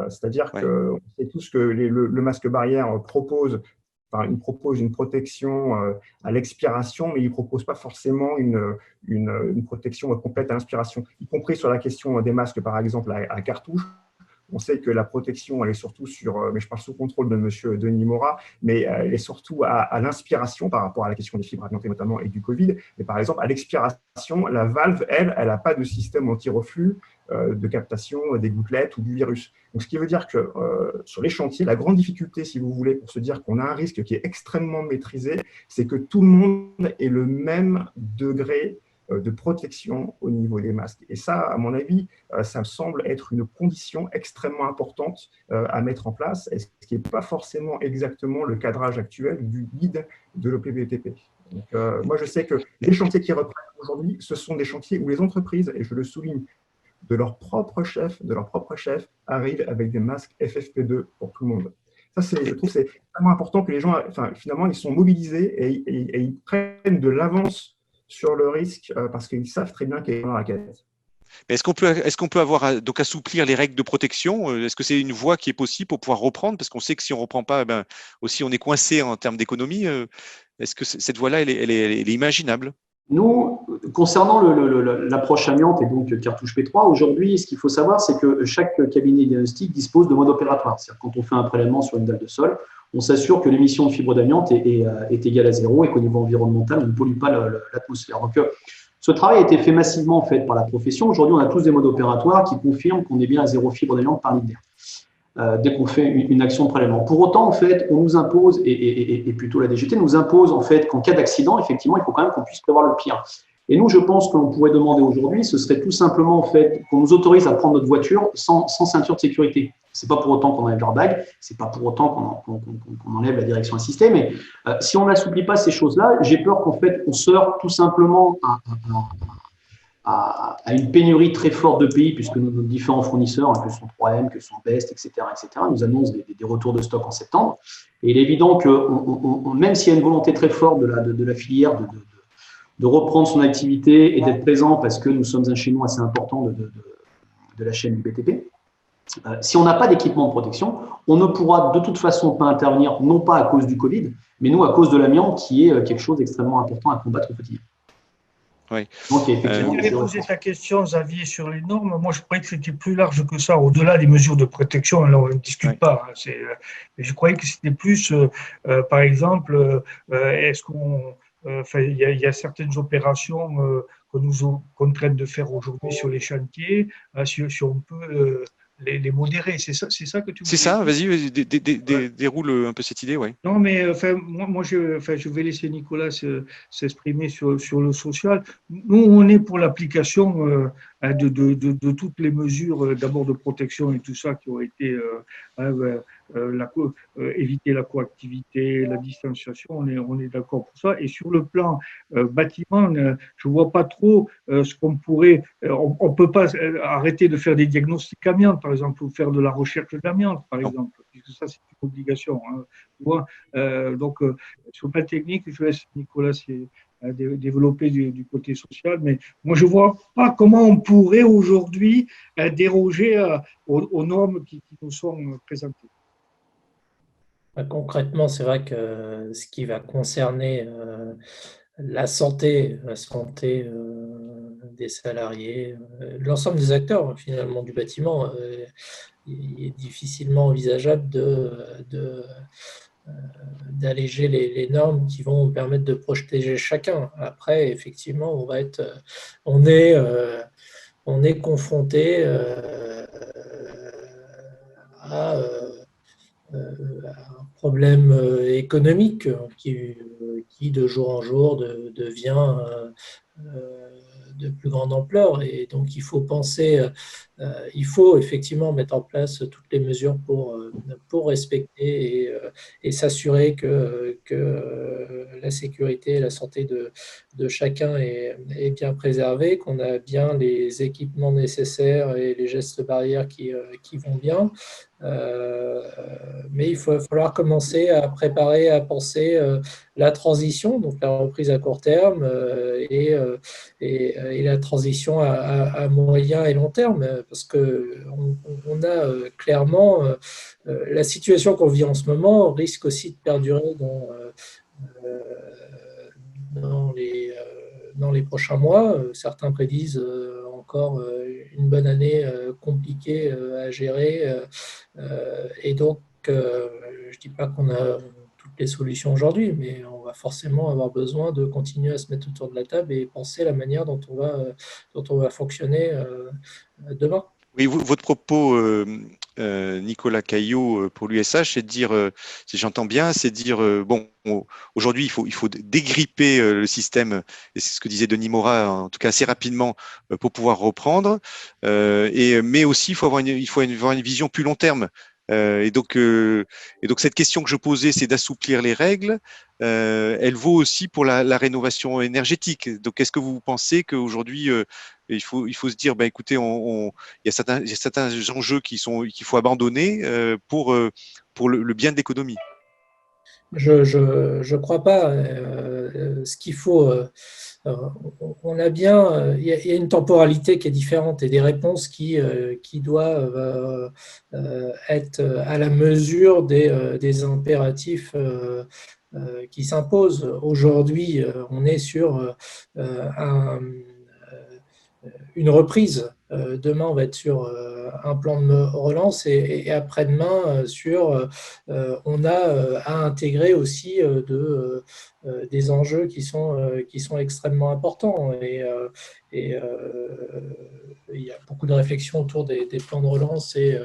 C'est-à-dire qu'on sait tous que le masque barrière propose une protection à l'expiration, mais il ne propose pas forcément une protection complète à l'inspiration, y compris sur la question des masques, par exemple, à cartouche. On sait que la protection, elle est surtout mais je parle sous contrôle de M. Denis Morat, mais elle est surtout à l'inspiration par rapport à la question des fibres implantées notamment et du Covid. Mais par exemple, à l'expiration, la valve, elle n'a pas de système anti-reflux de captation des gouttelettes ou du virus. Donc, ce qui veut dire que sur les chantiers, la grande difficulté, si vous voulez, pour se dire qu'on a un risque qui est extrêmement maîtrisé, c'est que tout le monde ait le même degré de protection au niveau des masques. Et ça, à mon avis, ça me semble être une condition extrêmement importante à mettre en place, et ce qui n'est pas forcément exactement le cadrage actuel du guide de l'OPBTP. Donc, moi, je sais que les chantiers qui reprennent aujourd'hui, ce sont des chantiers où les entreprises, et je le souligne, de leur propre chef, arrivent avec des masques FFP2 pour tout le monde. Ça, je trouve que c'est vraiment important que les gens, finalement, ils sont mobilisés et ils prennent de l'avance sur le risque parce qu'ils savent très bien qu'il y a dans la raquette. Mais est-ce qu'on peut avoir donc assouplir les règles de protection? Est-ce que c'est une voie qui est possible pour pouvoir reprendre? Parce qu'on sait que si on ne reprend pas, ben, aussi on est coincé en termes d'économie. Est-ce que cette voie-là, elle est imaginable? Nous, concernant l'approche amiante et donc cartouche P3, aujourd'hui, ce qu'il faut savoir, c'est que chaque cabinet diagnostique dispose de mode opératoire. C'est-à-dire quand on fait un prélèvement sur une dalle de sol, on s'assure que l'émission de fibres d'amiante est égale à 0 et qu'au niveau environnemental, on ne pollue pas l'atmosphère. Donc, ce travail a été fait massivement en fait, par la profession. Aujourd'hui, on a tous des modes opératoires qui confirment qu'on est bien à 0 fibres d'amiante par litre d'air. Dès qu'on fait une action de prélèvement. Pour autant, en fait, on nous impose, et plutôt la DGT nous impose en fait qu'en cas d'accident, effectivement, il faut quand même qu'on puisse prévoir le pire. Et nous, je pense que l'on pourrait demander aujourd'hui, ce serait tout simplement en fait qu'on nous autorise à prendre notre voiture sans ceinture de sécurité. C'est pas pour autant qu'on enlève l'airbag, c'est pas pour autant qu'on enlève la direction assistée, mais si on n'assouplit pas ces choses-là, j'ai peur qu'en fait on se heurte tout simplement à une pénurie très forte de pays, puisque nos différents fournisseurs, que sont 3M, que sont Best, etc., nous annoncent des retours de stock en septembre. Et il est évident que même s'il y a une volonté très forte de la filière de reprendre son activité et d'être présent, parce que nous sommes un chaînon assez important de la chaîne du BTP, si on n'a pas d'équipement de protection, on ne pourra de toute façon pas intervenir, non pas à cause du Covid, mais nous à cause de l'amiante, qui est quelque chose d'extrêmement important à combattre au quotidien. Oui. Donc, effectivement, tu avais posé ta question, Xavier, sur les normes. Moi, je croyais que c'était plus large que ça, au-delà des mesures de protection. Alors, on ne discute pas. Hein, mais je croyais que c'était plus, par exemple, est-ce qu'on. Il y a certaines opérations que nous contraignent de faire aujourd'hui sur les chantiers, si on peut les modérer. C'est ça que tu veux dire? C'est ça, vas-y, déroule un peu cette idée, oui. Non, mais moi je vais laisser Nicolas s'exprimer sur le social. Nous, on est pour l'application de toutes les mesures, d'abord de protection et tout ça qui ont été éviter la coactivité, la distanciation. On est d'accord pour ça. Et sur le plan bâtiment, je vois pas trop ce qu'on pourrait. On peut pas arrêter de faire des diagnostics amiante, par exemple, ou faire de la recherche d'amiante, par exemple, puisque ça c'est une obligation. Hein. Tu vois, donc, sur le plan technique, je laisse Nicolas développer du côté social, mais moi, je ne vois pas comment on pourrait aujourd'hui déroger aux normes qui nous sont présentées. Concrètement, c'est vrai que ce qui va concerner la santé des salariés, l'ensemble des acteurs finalement du bâtiment, il est difficilement envisageable d'alléger les normes qui vont permettre de protéger chacun. Après, effectivement, on est confronté à un problème économique qui de jour en jour devient de plus grande ampleur, et donc il faut effectivement mettre en place toutes les mesures pour respecter et s'assurer que la sécurité et la santé de chacun est bien préservée, qu'on a bien les équipements nécessaires et les gestes barrières qui vont bien. Mais il va falloir commencer à préparer, à penser la transition, donc la reprise à court terme et la transition à moyen et long terme, parce qu'on a clairement la situation qu'on vit en ce moment risque aussi de perdurer dans les prochains mois. Certains prédisent encore une bonne année compliquée à gérer. Et donc, je ne dis pas qu'on a toutes les solutions aujourd'hui, mais on va forcément avoir besoin de continuer à se mettre autour de la table et penser la manière dont on va fonctionner demain. Oui, votre propos, Nicolas Caillot, pour l'USH, c'est de dire, si j'entends bien, c'est de dire, bon, aujourd'hui, il faut dégripper le système, et c'est ce que disait Denis Morat, en tout cas assez rapidement, pour pouvoir reprendre, mais aussi il faut avoir une vision plus long terme. Et donc cette question que je posais, c'est d'assouplir les règles. Elle vaut aussi pour la rénovation énergétique. Donc, est-ce que vous pensez qu'aujourd'hui, il faut se dire, bah, écoutez, il y a certains enjeux qu'il faut abandonner pour le bien de l'économie? Je crois pas. Ce qu'il faut, on a bien, il y a une temporalité qui est différente et des réponses qui doivent être à la mesure des impératifs qui s'imposent. Aujourd'hui, on est sur une reprise. Demain, on va être sur un plan de relance et après-demain, on a à intégrer aussi des enjeux qui sont extrêmement importants. Et il y a beaucoup de réflexions autour des plans de relance et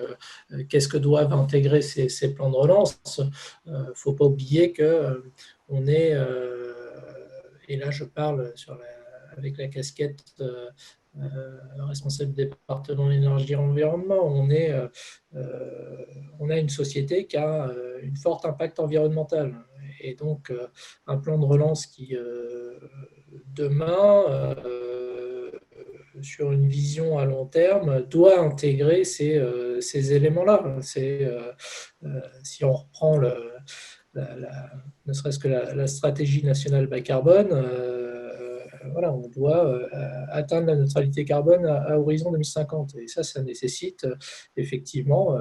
qu'est-ce que doivent intégrer ces plans de relance. Il ne faut pas oublier qu'on est, et là je parle avec la casquette responsable du département énergie et environnement, on a une société qui a une forte impact environnemental. Et donc, un plan de relance qui, demain, sur une vision à long terme, doit intégrer ces éléments-là. Si on reprend ne serait-ce que la stratégie nationale bas carbone, voilà, on doit atteindre la neutralité carbone à horizon 2050. Et ça nécessite effectivement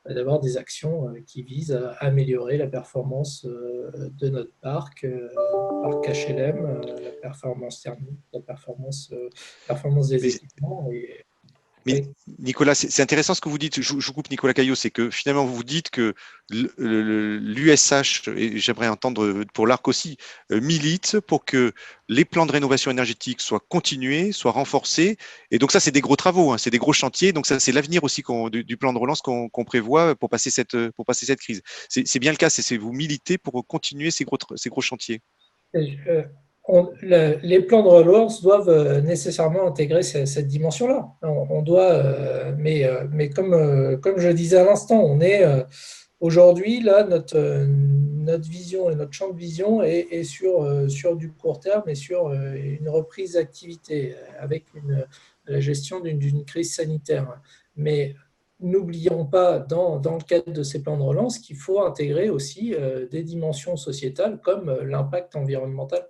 d'avoir des actions qui visent à améliorer la performance de notre parc HLM, la performance thermique, la performance des équipements. Mais Nicolas, c'est intéressant ce que vous dites. Je vous coupe, Nicolas Caillot, c'est que finalement vous dites que l'USH, et j'aimerais entendre pour l'ARC aussi, milite pour que les plans de rénovation énergétique soient continués, soient renforcés. Et donc ça, c'est des gros travaux, hein, c'est des gros chantiers. Donc ça, c'est l'avenir aussi du plan de relance qu'on prévoit pour passer cette crise. C'est bien le cas, c'est vous militez pour continuer ces gros chantiers. Les plans de relance doivent nécessairement intégrer cette dimension-là. On doit, mais comme je disais à l'instant, on est aujourd'hui là, notre vision et notre champ de vision est sur du court terme et sur une reprise d'activité avec la gestion d'une crise sanitaire. Mais n'oublions pas, dans le cadre de ces plans de relance, qu'il faut intégrer aussi des dimensions sociétales comme l'impact environnemental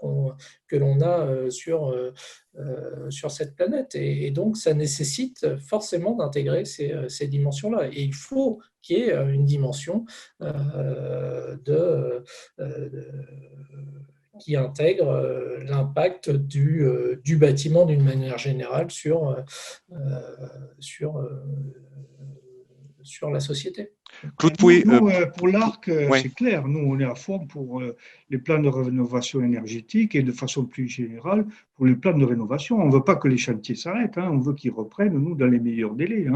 que l'on a sur cette planète. Et donc, ça nécessite forcément d'intégrer ces dimensions-là. Et il faut qu'il y ait une dimension qui intègre l'impact du bâtiment d'une manière générale sur la société. Claude Pouet, pour l'ARC, c'est clair. Nous, on est à fond pour les plans de rénovation énergétique et de façon plus générale pour les plans de rénovation. On ne veut pas que les chantiers s'arrêtent. On veut qu'ils reprennent, nous, dans les meilleurs délais.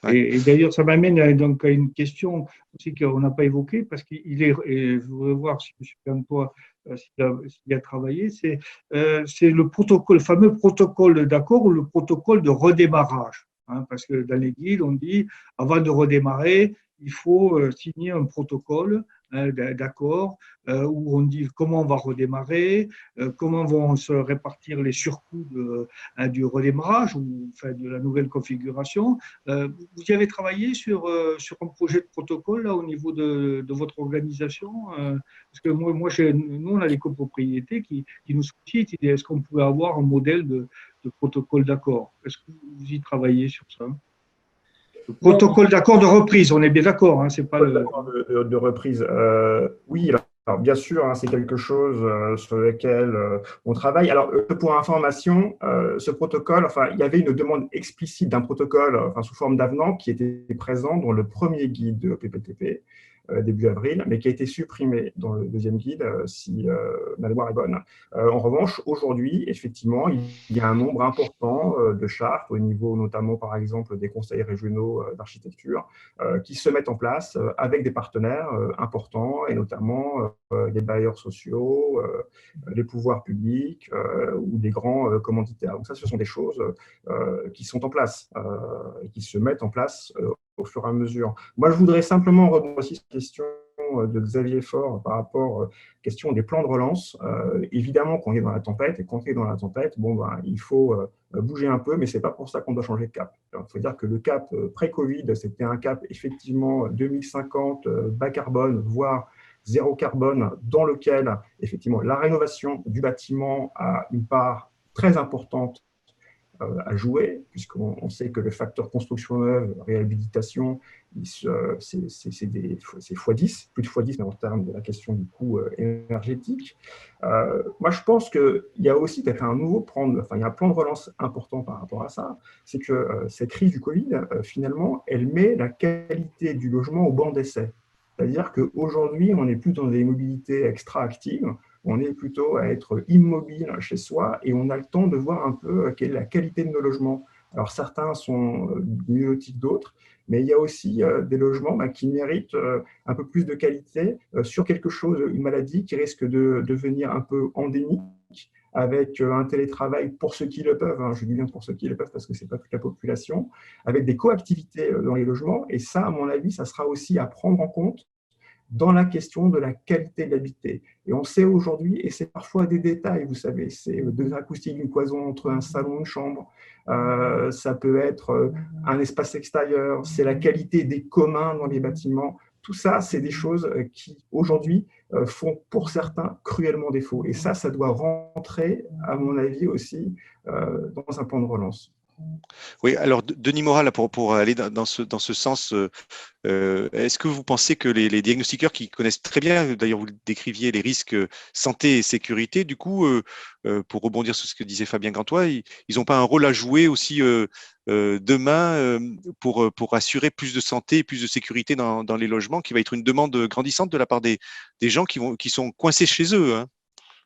Ouais. Et d'ailleurs, ça m'amène donc à une question aussi qu'on n'a pas évoquée, parce qu'il est, et je voudrais voir si M. Gantois s'il a travaillé, c'est le fameux protocole d'accord ou le protocole de redémarrage. Parce que dans les guides, on dit, avant de redémarrer, il faut signer un protocole d'accord où on dit comment on va redémarrer, comment vont se répartir les surcoûts du redémarrage ou de la nouvelle configuration. Vous y avez travaillé sur un projet de protocole là, au niveau de votre organisation parce que nous, on a des copropriétés qui nous sollicitent. Est-ce qu'on pouvait avoir un modèle de protocole d'accord? Est-ce que vous y travaillez sur ça? Le protocole d'accord de reprise, on est bien d'accord, c'est pas le de reprise. Oui, alors bien sûr, c'est quelque chose sur lequel on travaille. Alors, pour information, ce protocole, il y avait une demande explicite d'un protocole, sous forme d'avenant, qui était présent dans le premier guide de PPTP début avril, mais qui a été supprimé dans le deuxième guide, si ma mémoire est bonne. En revanche, aujourd'hui, effectivement, il y a un nombre important de chartes au niveau notamment, par exemple, des conseils régionaux d'architecture qui se mettent en place avec des partenaires importants et notamment des bailleurs sociaux, les pouvoirs publics ou des grands commanditaires. Donc ça, ce sont des choses qui sont en place et qui se mettent en place au fur et à mesure. Moi, je voudrais simplement rebondir aussi sur la question de Xavier Faure par rapport à la question des plans de relance. Évidemment qu'on est dans la tempête, et quand on est dans la tempête, il faut bouger un peu, mais ce n'est pas pour ça qu'on doit changer de cap. Il faut dire que le cap pré-Covid, c'était un cap effectivement 2050, bas carbone, voire zéro carbone, dans lequel effectivement la rénovation du bâtiment a une part très importante à jouer, puisqu'on sait que le facteur construction neuve, réhabilitation, c'est x10, plus de x10, mais en termes de la question du coût énergétique. Moi, je pense qu'il y a aussi peut-être un il y a un plan de relance important par rapport à ça, c'est que cette crise du Covid, finalement, elle met la qualité du logement au banc d'essai. C'est-à-dire qu'aujourd'hui, on n'est plus dans des mobilités extra-actives, on est plutôt à être immobile chez soi et on a le temps de voir un peu quelle est la qualité de nos logements. Alors, certains sont mieux lotis que d'autres, mais il y a aussi des logements qui méritent un peu plus de qualité sur quelque chose, une maladie qui risque de devenir un peu endémique, avec un télétravail pour ceux qui le peuvent, je dis bien pour ceux qui le peuvent parce que ce n'est pas toute la population, avec des coactivités dans les logements. Et ça, à mon avis, ça sera aussi à prendre en compte dans la question de la qualité de l'habité. Et on sait aujourd'hui, et c'est parfois des détails, vous savez, c'est de l'acoustique d'une cloison entre un salon et une chambre, ça peut être un espace extérieur, c'est la qualité des communs dans les bâtiments. Tout ça, c'est des choses qui, aujourd'hui, font pour certains cruellement défaut. Et ça doit rentrer, à mon avis aussi, dans un plan de relance. Oui, alors Denis Moral, pour aller dans ce sens, est-ce que vous pensez que les diagnostiqueurs qui connaissent très bien, d'ailleurs vous décriviez les risques santé et sécurité, du coup, pour rebondir sur ce que disait Fabien Gantois, ils n'ont pas un rôle à jouer aussi demain pour assurer plus de santé et plus de sécurité dans les logements, qui va être une demande grandissante de la part des gens qui sont coincés chez eux, hein.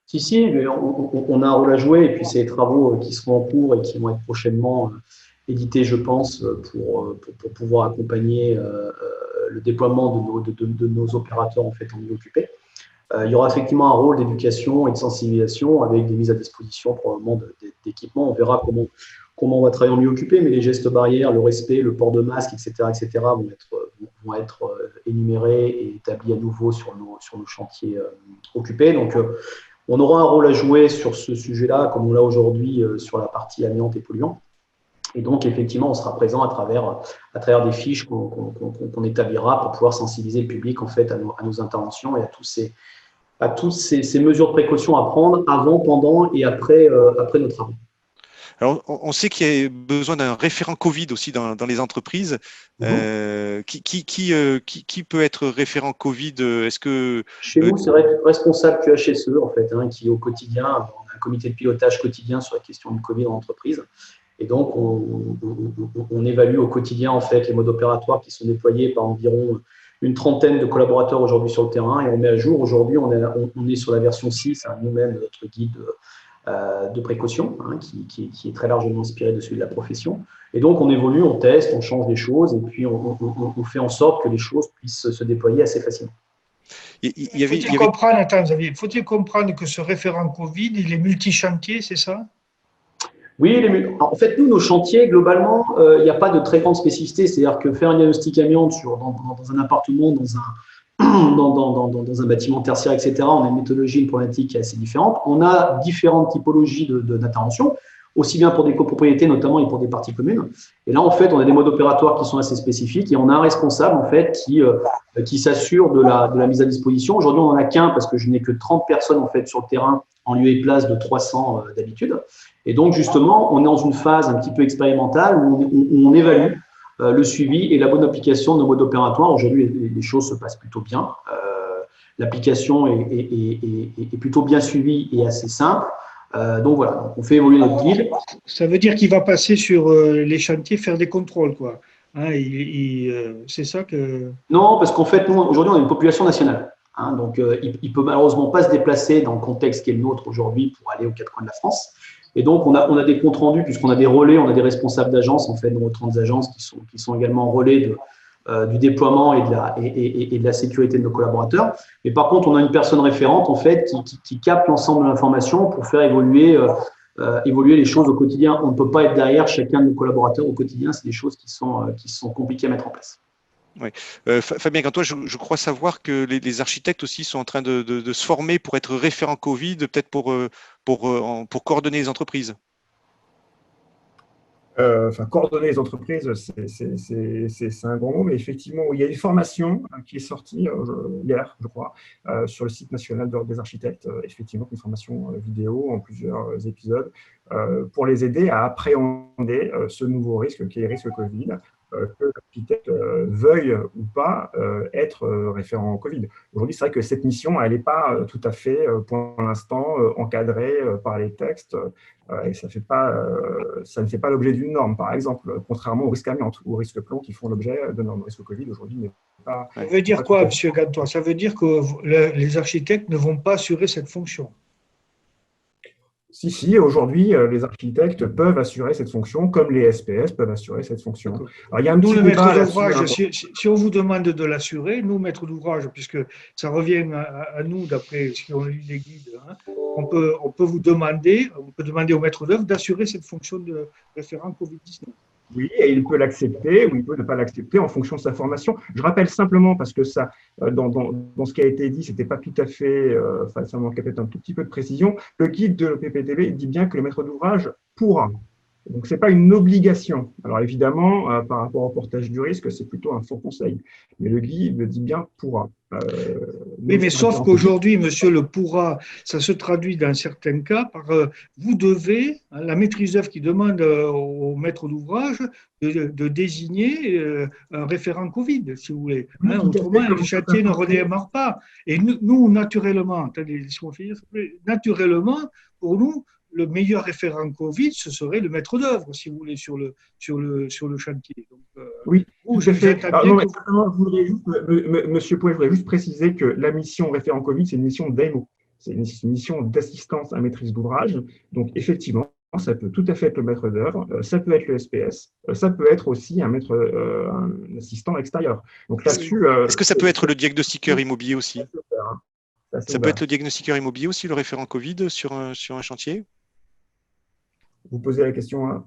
Si, mais on a un rôle à jouer, et puis c'est des travaux qui seront en cours et qui vont être prochainement édités, je pense, pour pouvoir accompagner le déploiement de nos opérateurs en fait en milieu occupé. Il y aura effectivement un rôle d'éducation et de sensibilisation avec des mises à disposition probablement d'équipements. On verra comment on va travailler en milieu occupé, mais les gestes barrières, le respect, le port de masque, etc. vont être énumérés et établis à nouveau sur nos chantiers occupés. Donc, on aura un rôle à jouer sur ce sujet-là, comme on l'a aujourd'hui sur la partie amiante et polluant. Et donc, effectivement, on sera présent à travers des fiches qu'on établira pour pouvoir sensibiliser le public en fait, à nos interventions et à toutes ces mesures de précaution à prendre avant, pendant et après nos travaux. Alors, on sait qu'il y a besoin d'un référent Covid aussi dans les entreprises. Qui peut être référent Covid? Est-ce que chez nous, c'est responsable QHSE en fait, qui au quotidien, on a un comité de pilotage quotidien sur la question du Covid en entreprise. Et donc, on évalue au quotidien en fait les modes opératoires qui sont déployés par environ une trentaine de collaborateurs aujourd'hui sur le terrain et on met à jour. Aujourd'hui, on est sur la version 6, nous-mêmes, notre guide de précaution, qui est très largement inspiré de celui de la profession. Et donc, on évolue, on teste, on change des choses et puis on fait en sorte que les choses puissent se déployer assez facilement. Faut-il comprendre que ce référent Covid, il est multi-chantier, c'est ça? Oui, en fait, nous, nos chantiers, globalement, il n'y a pas de très grande spécificité. C'est-à-dire que faire un diagnostic amiante dans un appartement, dans un bâtiment tertiaire, etc., on a une méthodologie, une problématique qui est assez différente. On a différentes typologies d'intervention, aussi bien pour des copropriétés notamment et pour des parties communes. Et là, en fait, on a des modes opératoires qui sont assez spécifiques et on a un responsable, en fait, qui s'assure de la mise à disposition. Aujourd'hui, on n'en a qu'un parce que je n'ai que 30 personnes, en fait, sur le terrain en lieu et place de 300 d'habitude. Et donc, justement, on est dans une phase un petit peu expérimentale où on évalue le suivi et la bonne application de nos modes opératoires. Aujourd'hui, les choses se passent plutôt bien. L'application est plutôt bien suivie et assez simple. Donc voilà, on fait évoluer notre guide. Ça veut dire qu'il va passer sur les chantiers faire des contrôles, quoi. C'est ça que… Non, parce qu'en fait, nous, aujourd'hui, on a une population nationale. Donc, il ne peut malheureusement pas se déplacer dans le contexte qui est le nôtre aujourd'hui pour aller aux quatre coins de la France. Et donc, on a des comptes rendus, puisqu'on a des relais, on a des responsables d'agences, en fait, dans nos 30 agences qui sont également relais du déploiement et de la sécurité de nos collaborateurs. Mais par contre, on a une personne référente, en fait, qui capte l'ensemble de l'information pour faire évoluer évoluer les choses au quotidien. On ne peut pas être derrière chacun de nos collaborateurs au quotidien. C'est des choses qui sont compliquées à mettre en place. Ouais. Fabien Gantois, je crois savoir que les architectes aussi sont en train de se former pour être référents Covid, peut-être pour coordonner les entreprises. Coordonner les entreprises, c'est un grand mot, mais effectivement, il y a une formation qui est sortie hier, je crois, sur le site national des architectes, effectivement, une formation vidéo en plusieurs épisodes, pour les aider à appréhender ce nouveau risque qui est le risque Covid, que l'architecte veuille ou pas être référent en Covid. Aujourd'hui, c'est vrai que cette mission, elle n'est pas tout à fait, pour l'instant, encadrée par les textes, et ça ne fait pas l'objet d'une norme, par exemple, contrairement au risque amiante ou au risque plomb qui font l'objet de normes. Le risque Covid, aujourd'hui, n'est pas… Ça veut dire quoi, M. Gantois? Ça veut dire que les architectes ne vont pas assurer cette fonction? Si, aujourd'hui, les architectes peuvent assurer cette fonction, comme les SPS peuvent assurer cette fonction. Alors, il y a nous, le maître d'ouvrage, si on vous demande de l'assurer, nous, maître d'ouvrage, puisque ça revient à nous, d'après ce qu'on lit les guides, hein, on peut demander au maître d'œuvre d'assurer cette fonction de référent Covid-19. Oui, et il peut l'accepter ou il peut ne pas l'accepter en fonction de sa formation. Je rappelle simplement, parce que ça, dans ce qui a été dit, ce n'était pas tout à fait, ça manquait peut-être un tout petit peu de précision. Le guide de l'OPPTB dit bien que le maître d'ouvrage pourra. Donc, ce n'est pas une obligation. Alors, évidemment, par rapport au portage du risque, c'est plutôt un faux conseil. Mais le guide le dit bien pourra. Oui, mais sauf qu'aujourd'hui, monsieur, le pourra, ça se traduit dans certains cas par vous devez, la maîtrise d'œuvre qui demande au maître d'ouvrage de désigner un référent Covid, si vous voulez. Hein, autrement, le chantier ne redémarre pas. Et nous, naturellement, pour nous, le meilleur référent Covid, ce serait le maître d'œuvre, si vous voulez, sur le chantier. Donc, oui, tout à fait. Monsieur Pouet, je voudrais juste préciser que la mission référent Covid, c'est une mission d'AMO. C'est une mission d'assistance à maîtrise d'ouvrage. Donc, effectivement, ça peut tout à fait être le maître d'œuvre, ça peut être le SPS, ça peut être aussi un assistant extérieur. Donc, là-dessus, est-ce que ça peut être le diagnostiqueur immobilier aussi? Ça peut être le diagnostiqueur immobilier aussi, le référent Covid sur un chantier? Vous posez la question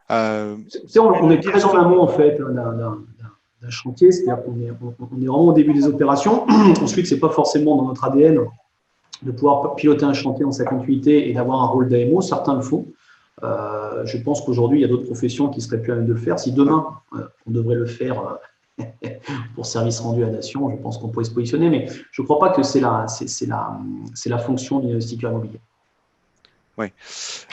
à… On est très en amont en fait d'un chantier, c'est-à-dire qu'on est vraiment au début des opérations. Ensuite, c'est pas forcément dans notre ADN de pouvoir piloter un chantier en sa continuité et d'avoir un rôle d'AMO. Certains le font. Je pense qu'aujourd'hui, il y a d'autres professions qui seraient plus à même de le faire. Si demain, on devrait le faire pour service rendu à la nation, je pense qu'on pourrait se positionner, mais je ne crois pas que c'est la fonction du diagnostiqueur immobilier. Oui.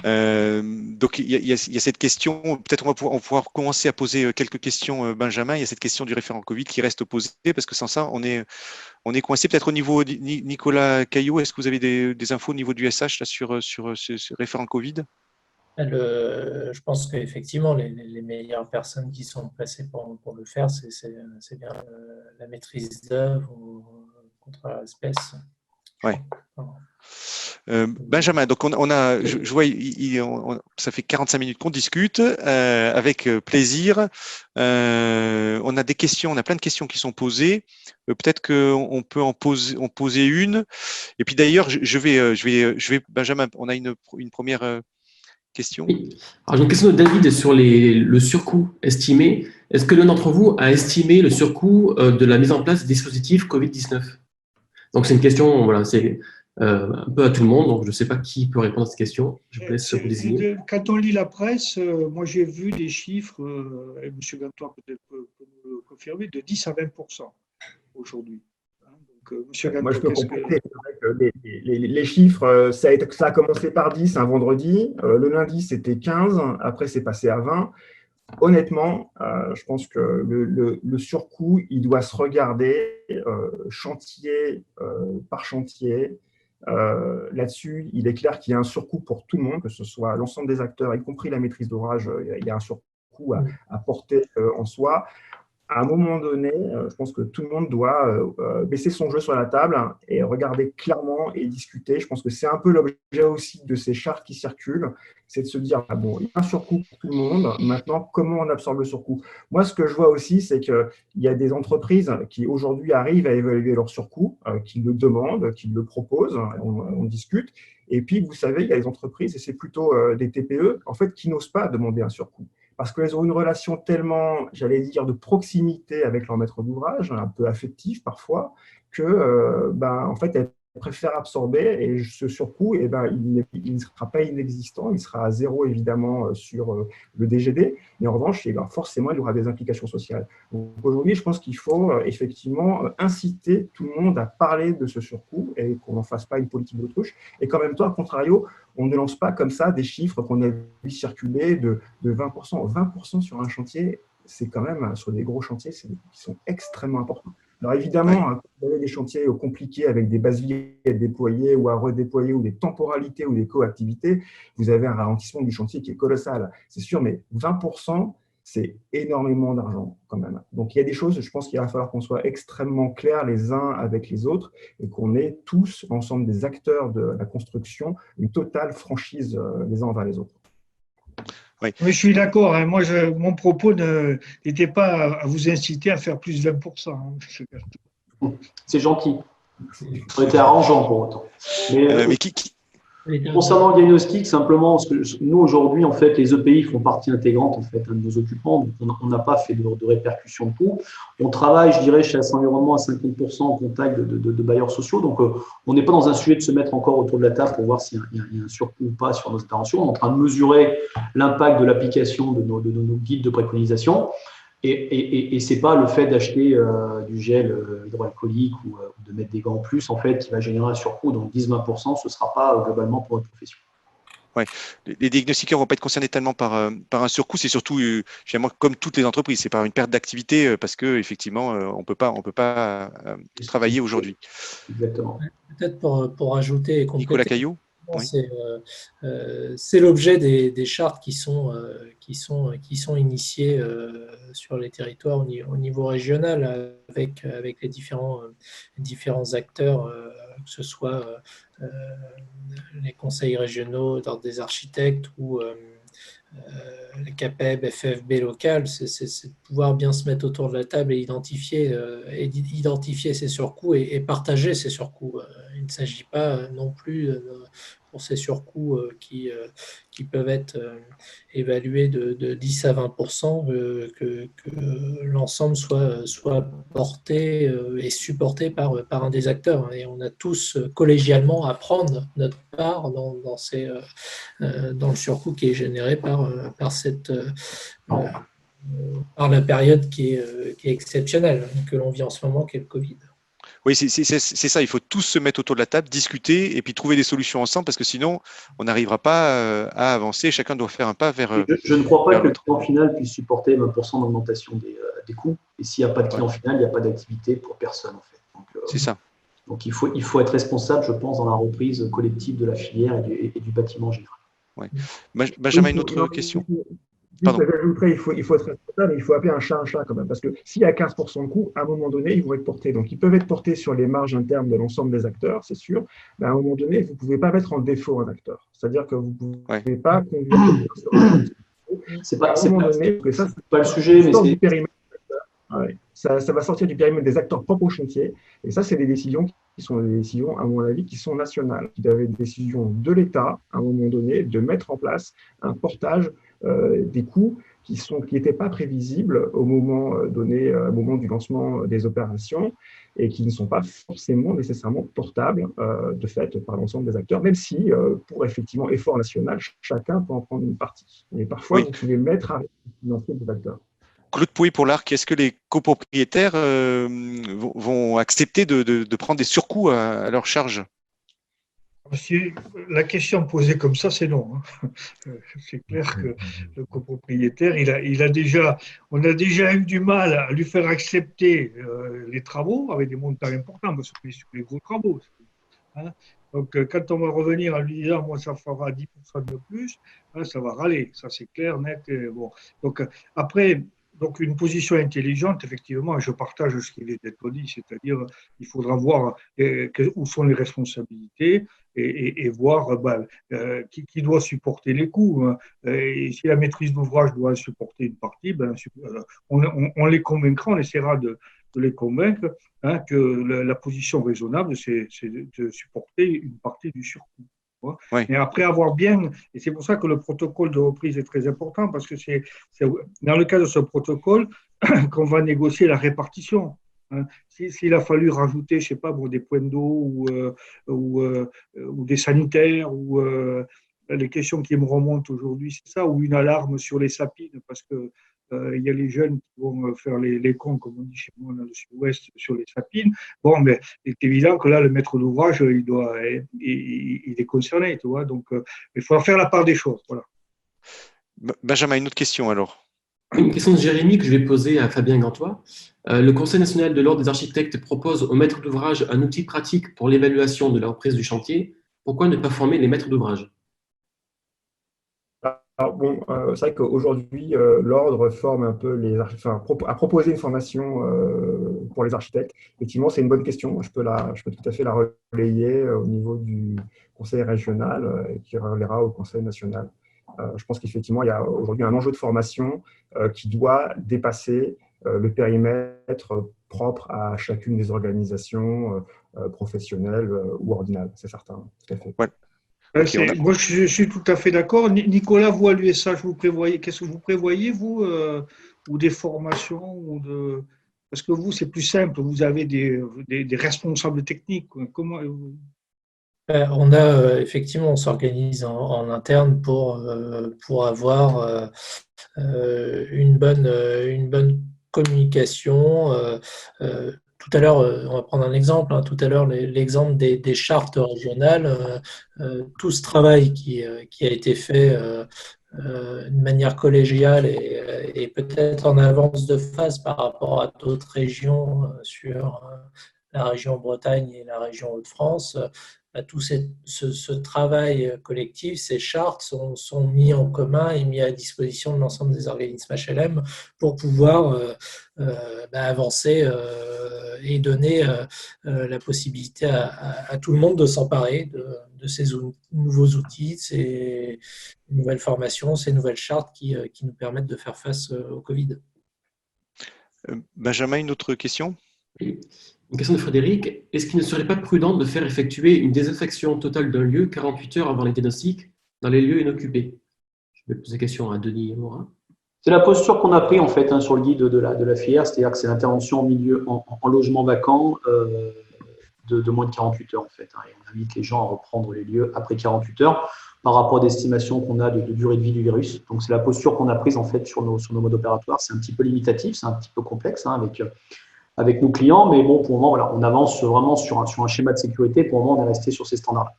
Donc, il y a cette question. Peut-être on va pouvoir commencer à poser quelques questions, Benjamin. Il y a cette question du référent Covid qui reste posée, parce que sans ça, on est coincé. Peut-être au niveau Nicolas Caillot, est-ce que vous avez des infos au niveau du SH là, sur ce référent Covid? Je pense qu'effectivement, les meilleures personnes qui sont placées pour le faire, c'est bien la maîtrise d'œuvre ou contre l'espèce. Oui. Benjamin, donc je vois, ça fait 45 minutes qu'on discute avec plaisir. On a des questions, on a plein de questions qui sont posées. Peut-être qu'on peut en poser une. Et puis d'ailleurs, je vais, Benjamin, on a une première question. Oui. Alors j'ai une question de David sur le surcoût estimé. Est-ce que l'un d'entre vous a estimé le surcoût de la mise en place des dispositifs Covid-19? Donc c'est une question, voilà, c'est un peu à tout le monde, donc je ne sais pas qui peut répondre à cette question. Je vous laisse vous désigner. Quand on lit la presse, moi j'ai vu des chiffres, et M. Gantois peut-être peut nous le confirmer, de 10 à 20% aujourd'hui. Moi, je peux compléter. Les chiffres, ça a commencé par 10 un vendredi. Le lundi, c'était 15. Après, c'est passé à 20. Honnêtement, je pense que le surcoût, il doit se regarder chantier par chantier. Là-dessus, il est clair qu'il y a un surcoût pour tout le monde, que ce soit l'ensemble des acteurs, y compris la maîtrise d'ouvrage. Il y a un surcoût à porter en soi. à un moment donné, je pense que tout le monde doit baisser son jeu sur la table et regarder clairement et discuter. Je pense que c'est un peu l'objet aussi de ces chartes qui circulent, c'est de se dire, ah bon, il y a un surcoût pour tout le monde, maintenant, comment on absorbe le surcoût? Moi, ce que je vois aussi, c'est qu'il y a des entreprises qui aujourd'hui arrivent à évaluer leur surcoût, qui le demandent, qui le proposent, on discute. Et puis, vous savez, il y a des entreprises, et c'est plutôt des TPE, en fait, qui n'osent pas demander un surcoût parce qu'elles ont une relation tellement, j'allais dire, de proximité avec leur maître d'ouvrage, un peu affective parfois, que, en fait, elles préfèrent absorber et ce surcoût, il ne sera pas inexistant, il sera à zéro évidemment sur le DGD, mais en revanche, forcément, il y aura des implications sociales. Donc aujourd'hui, je pense qu'il faut effectivement inciter tout le monde à parler de ce surcoût et qu'on n'en fasse pas une politique d'autruche, et qu'en même temps, à contrario, on ne lance pas comme ça des chiffres qu'on a vu circuler de 20%. 20% sur un chantier, c'est quand même, sur des gros chantiers, qui sont extrêmement importants. Alors évidemment, quand vous avez des chantiers compliqués avec des bases vies à déployer ou à redéployer ou des temporalités ou des coactivités, vous avez un ralentissement du chantier qui est colossal, c'est sûr, mais 20%, c'est énormément d'argent quand même. Donc il y a des choses, je pense qu'il va falloir qu'on soit extrêmement clairs les uns avec les autres et qu'on ait tous, l'ensemble des acteurs de la construction, une totale franchise les uns envers les autres. Oui, je suis d'accord. Hein. Moi, mon propos n'était pas à vous inciter à faire plus de 20%. Hein. C'est gentil. Ça aurait été arrangeant pour autant. Mais concernant le diagnostic, simplement, parce que nous, aujourd'hui, en fait, les EPI font partie intégrante en fait, de nos occupants. Donc on n'a pas fait de répercussion de coûts. On travaille, je dirais, chez Assain Environnement à 50% en contact de bailleurs sociaux. Donc, on n'est pas dans un sujet de se mettre encore autour de la table pour voir s'il y a un surcoût ou pas sur nos interventions. On est en train de mesurer l'impact de l'application de nos guides de préconisation. Et ce n'est pas le fait d'acheter du gel hydroalcoolique ou de mettre des gants en plus, en fait, qui va générer un surcoût. Donc 10-20%, ce ne sera pas globalement pour notre profession. Ouais. Les diagnostiqueurs ne vont pas être concernés tellement par un surcoût, c'est surtout, comme toutes les entreprises, c'est par une perte d'activité parce qu'effectivement, on peut pas travailler aujourd'hui. Exactement. Peut-être pour ajouter et compléter. Nicolas Caillot. Oui. C'est l'objet des chartes qui sont initiées sur les territoires au niveau régional avec les différents acteurs, que ce soit les conseils régionaux d'ordre des architectes ou les CAPEB, FFB local, c'est de pouvoir bien se mettre autour de la table et identifier ces surcoûts et partager ces surcoûts. Il ne s'agit pas non plus pour ces surcoûts qui peuvent être évalués de 10 à 20%, que l'ensemble soit porté et supporté par un des acteurs. Et on a tous collégialement à prendre notre part dans le surcoût qui est généré par la période qui est exceptionnelle, que l'on vit en ce moment, qui est le Covid. Oui, c'est ça. Il faut tous se mettre autour de la table, discuter et puis trouver des solutions ensemble parce que sinon, on n'arrivera pas à avancer. Chacun doit faire un pas vers. Je ne crois pas que le client final puisse supporter 20% d'augmentation des coûts. Et s'il n'y a pas de client final, il n'y a pas d'activité pour personne, en fait. C'est ça. Donc, il faut être responsable, je pense, dans la reprise collective de la filière et du bâtiment en général. Ouais. Benjamin, une autre question? J'ajouterais, il faut être responsable, mais il faut appeler un chat quand même, parce que s'il y a 15% de coûts, à un moment donné, ils vont être portés. Donc, ils peuvent être portés sur les marges internes de l'ensemble des acteurs, c'est sûr, mais à un moment donné, vous ne pouvez pas mettre en défaut un acteur. C'est-à-dire que vous ne pouvez pas conduire sur un c'est pas le sujet, mais c'est… Ouais. Ça va sortir du périmètre des acteurs propres au chantier, et ça, c'est des décisions qui sont des décisions, à mon avis, qui sont nationales, qui doivent être des décisions de l'État, à un moment donné, de mettre en place un portage des coûts qui n'étaient pas prévisibles au moment donné, au moment du lancement des opérations, et qui ne sont pas forcément nécessairement portables de fait par l'ensemble des acteurs, même si, pour effectivement effort national, chacun peut en prendre une partie. Et parfois, vous pouvez mettre à financer des acteurs. Claude Pouy pour l'ARC, est-ce que les copropriétaires vont accepter de prendre des surcoûts à leur charge? Si la question posée comme ça, c'est non. C'est clair que le copropriétaire, on a déjà eu du mal à lui faire accepter les travaux avec des montants importants, parce que sur les gros travaux. Hein. Donc, quand on va revenir en lui disant, moi, ça fera 10% de plus, hein, ça va râler. Ça, c'est clair, net. Bon. Donc, après, Donc, une position intelligente, effectivement, je partage ce qui vient d'être dit, c'est-à-dire il faudra voir où sont les responsabilités et voir qui doit supporter les coûts. Hein. Et si la maîtrise d'ouvrage doit supporter une partie, on les convaincra, on essaiera de les convaincre hein, que la position raisonnable, c'est de supporter une partie du surcoût. Oui. Mais après avoir bien, et c'est pour ça que le protocole de reprise est très important, parce que c'est dans le cas de ce protocole qu'on va négocier la répartition. Hein. S'il a fallu rajouter, je sais pas, des points d'eau ou des sanitaires, ou les questions qui me remontent aujourd'hui, c'est ça, ou une alarme sur les sapines, parce que il y a les jeunes qui vont faire les cons, comme on dit chez moi dans le sud-ouest, sur les sapines. Bon, mais il est évident que là, le maître d'ouvrage, il est concerné, tu vois. Donc, il faut faire la part des choses. Voilà. Benjamin, une autre question alors. Une question de Jérémy que je vais poser à Fabien Gantois. Le Conseil national de l'ordre des architectes propose aux maîtres d'ouvrage un outil pratique pour l'évaluation de la reprise du chantier. Pourquoi ne pas former les maîtres d'ouvrage? Alors, bon, c'est vrai qu'aujourd'hui, l'ordre forme un peu a proposé une formation pour les architectes. Effectivement, c'est une bonne question. Je peux tout à fait la relayer au niveau du conseil régional et qui relayera au conseil national. Je pense qu'effectivement, il y a aujourd'hui un enjeu de formation qui doit dépasser le périmètre propre à chacune des organisations professionnelles ou ordinales. C'est certain, tout à fait. Ouais. Okay, moi, je suis tout à fait d'accord. Nicolas, vous à l'USH, qu'est-ce que vous prévoyez, vous, ou des formations parce que vous, c'est plus simple, vous avez des responsables techniques. Comment On a effectivement, on s'organise en interne pour avoir une bonne communication. Tout à l'heure, on va prendre un exemple. Hein, tout à l'heure, l'exemple des chartes régionales. Tout ce travail qui a été fait de manière collégiale et peut-être en avance de phase par rapport à d'autres régions sur la région Bretagne et la région Hauts-de-France. Tout ce travail collectif, ces chartes sont mis en commun et mis à disposition de l'ensemble des organismes HLM pour pouvoir avancer et donner la possibilité à tout le monde de s'emparer de ces nouveaux outils, ces nouvelles formations, ces nouvelles chartes qui nous permettent de faire face au Covid. Benjamin, une autre question? Oui. Une question de Frédéric. Est-ce qu'il ne serait pas prudent de faire effectuer une désinfection totale d'un lieu 48 heures avant les diagnostics dans les lieux inoccupés? Je vais poser la question à Denis et Morin. C'est la posture qu'on a prise en fait sur le guide de la filière, c'est-à-dire que c'est l'intervention en logement vacant de moins de 48 heures en fait. Et on invite les gens à reprendre les lieux après 48 heures par rapport à d'estimation qu'on a de durée de vie du virus. Donc c'est la posture qu'on a prise en fait sur nos modes opératoires. C'est un petit peu limitatif, c'est un petit peu complexe avec nos clients, mais bon, pour le moment, voilà, on avance vraiment sur un schéma de sécurité. Pour le moment, on est resté sur ces standards-là.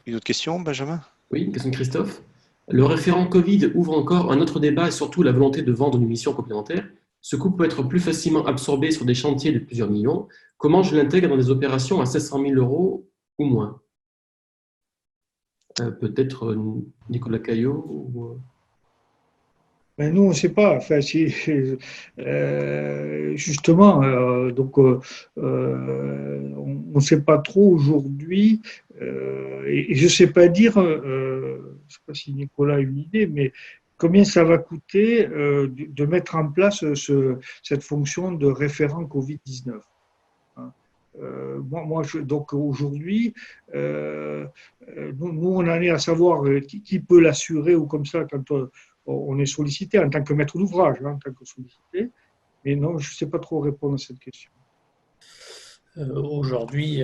Une autre question, Benjamin? Oui, une question de Christophe. Le référent Covid ouvre encore un autre débat et surtout la volonté de vendre une mission complémentaire. Ce coût peut être plus facilement absorbé sur des chantiers de plusieurs millions. Comment je l'intègre dans des opérations à 700 000 € ou moins? Peut-être Nicolas Caillot ou... Nous, on ne sait pas. Enfin, justement, on ne sait pas trop aujourd'hui. Et je ne sais pas dire, je ne sais pas si Nicolas a une idée, mais combien ça va coûter de mettre en place cette fonction de référent Covid-19. Donc aujourd'hui, nous, on en est à savoir qui peut l'assurer ou comme ça quand on est sollicité en tant que maître d'ouvrage, en tant que sollicité. Mais non, je ne sais pas trop répondre à cette question. Aujourd'hui,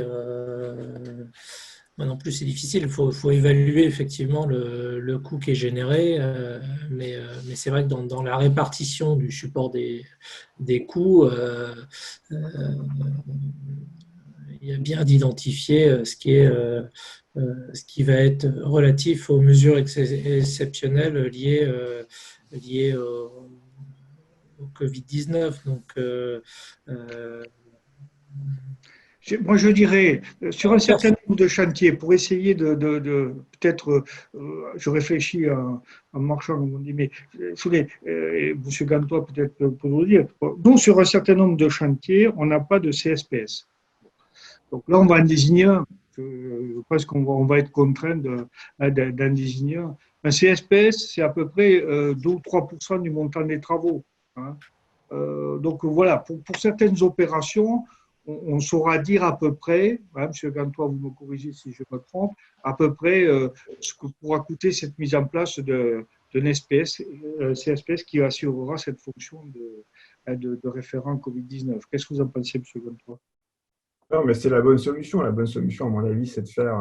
moi non plus, c'est difficile. Il faut évaluer effectivement le coût qui est généré, mais c'est vrai que dans la répartition du support des coûts, il y a bien d'identifier ce qui va être relatif aux mesures exceptionnelles liées au Covid-19. Donc, Moi, je dirais, sur un certain nombre de chantiers, pour essayer peut-être, je réfléchis en marchant, comme on dit, mais M. Gantois peut-être peut nous le dire. Nous, sur un certain nombre de chantiers, on n'a pas de CSPS. Donc là, on va en désigner un. Je pense qu'on va être contraint d'en désigner un. Un CSPS, c'est à peu près 2 ou 3% du montant des travaux. Hein. Donc voilà, pour certaines opérations, on saura dire à peu près, hein, M. Gantois, vous me corrigez si je me trompe, à peu près ce que pourra coûter cette mise en place d'un CSPS qui assurera cette fonction de référent Covid-19. Qu'est-ce que vous en pensez, M. Gantois? Non, mais c'est la bonne solution. La bonne solution, à mon avis, c'est de faire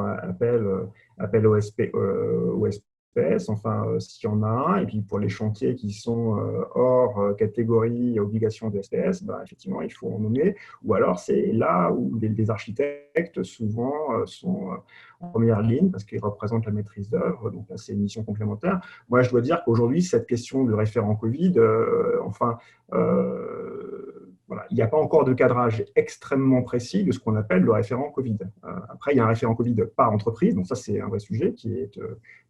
appel au SPS, enfin, s'il y en a un. Et puis, pour les chantiers qui sont hors catégorie obligation de SPS, bah, effectivement, il faut en nommer. Ou alors, c'est là où les architectes, souvent, sont en première ligne parce qu'ils représentent la maîtrise d'œuvre. Donc, là, c'est une mission complémentaire. Moi, je dois dire qu'aujourd'hui, cette question de référent Covid, voilà, il n'y a pas encore de cadrage extrêmement précis de ce qu'on appelle le référent Covid. Après, il y a un référent Covid par entreprise, donc ça, c'est un vrai sujet qui est,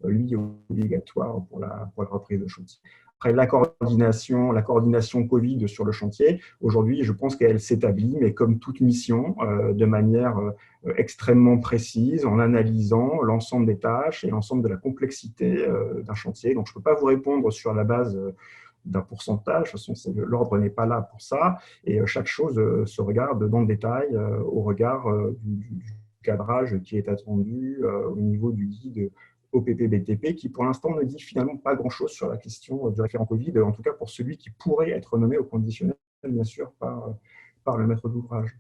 lui, obligatoire pour la reprise de chantier. Après, la coordination Covid sur le chantier, aujourd'hui, je pense qu'elle s'établit, mais comme toute mission, de manière extrêmement précise, en analysant l'ensemble des tâches et l'ensemble de la complexité d'un chantier. Donc, je ne peux pas vous répondre sur la base d'un pourcentage. De toute façon, l'ordre n'est pas là pour ça. Et chaque chose se regarde dans le détail au regard du cadrage qui est attendu au niveau du guide OPP-BTP, qui pour l'instant ne dit finalement pas grand-chose sur la question du référent Covid, en tout cas pour celui qui pourrait être nommé au conditionnel, bien sûr, par le maître d'ouvrage.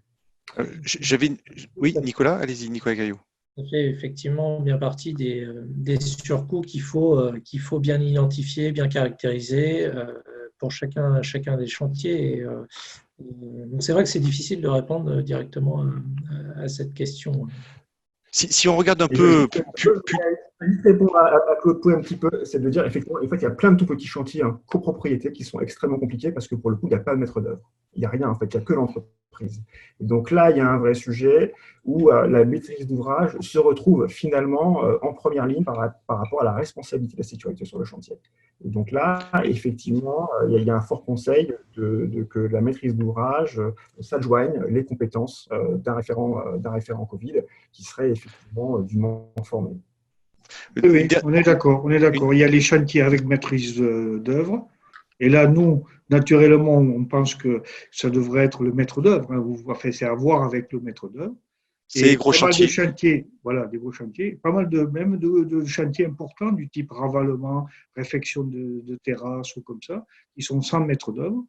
Oui, Nicolas, allez-y, Nicolas Gaillot. Ça fait effectivement bien partie des surcoûts qu'il faut bien identifier, bien caractériser pour chacun des chantiers. Donc c'est vrai que c'est difficile de répondre directement à cette question. Si on regarde un peu Juste répondre à Claude Pouet un petit peu, c'est de dire effectivement, en fait, il y a plein de tout petits chantiers en copropriété qui sont extrêmement compliqués parce que pour le coup, il n'y a pas de maître d'œuvre. Il n'y a rien, en fait, il n'y a que l'entreprise. Et donc là, il y a un vrai sujet où la maîtrise d'ouvrage se retrouve finalement en première ligne par rapport à la responsabilité de la sécurité sur le chantier. Et donc là, effectivement, il y a un fort conseil que la maîtrise d'ouvrage s'adjoigne les compétences d'un référent Covid qui serait effectivement dûment formé. Oui, on est d'accord. Il y a les chantiers avec maîtrise d'œuvre. Et là, nous, naturellement, on pense que ça devrait être le maître d'œuvre. Enfin, c'est à voir avec le maître d'œuvre. C'est des gros chantiers. Mal de chantiers, voilà, des gros chantiers. Pas mal de chantiers importants du type ravalement, réfection de terrasse ou comme ça, qui sont sans maître d'œuvre.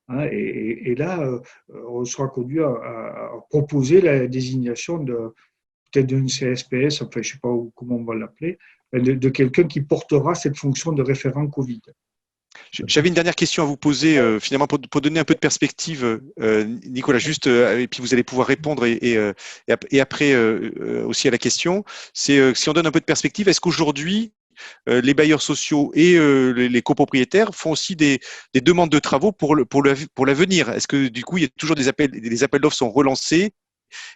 Hein, et là, on sera conduit à proposer la désignation peut-être d'une CSPS, enfin, je ne sais pas comment on va l'appeler, de quelqu'un qui portera cette fonction de référent Covid. J'avais une dernière question à vous poser, finalement, pour donner un peu de perspective, Nicolas, juste, et puis vous allez pouvoir répondre et après aussi à la question. C'est si on donne un peu de perspective, est-ce qu'aujourd'hui, les bailleurs sociaux et les copropriétaires font aussi des demandes de travaux pour l'avenir? Est-ce que du coup, il y a toujours des appels d'offres sont relancés?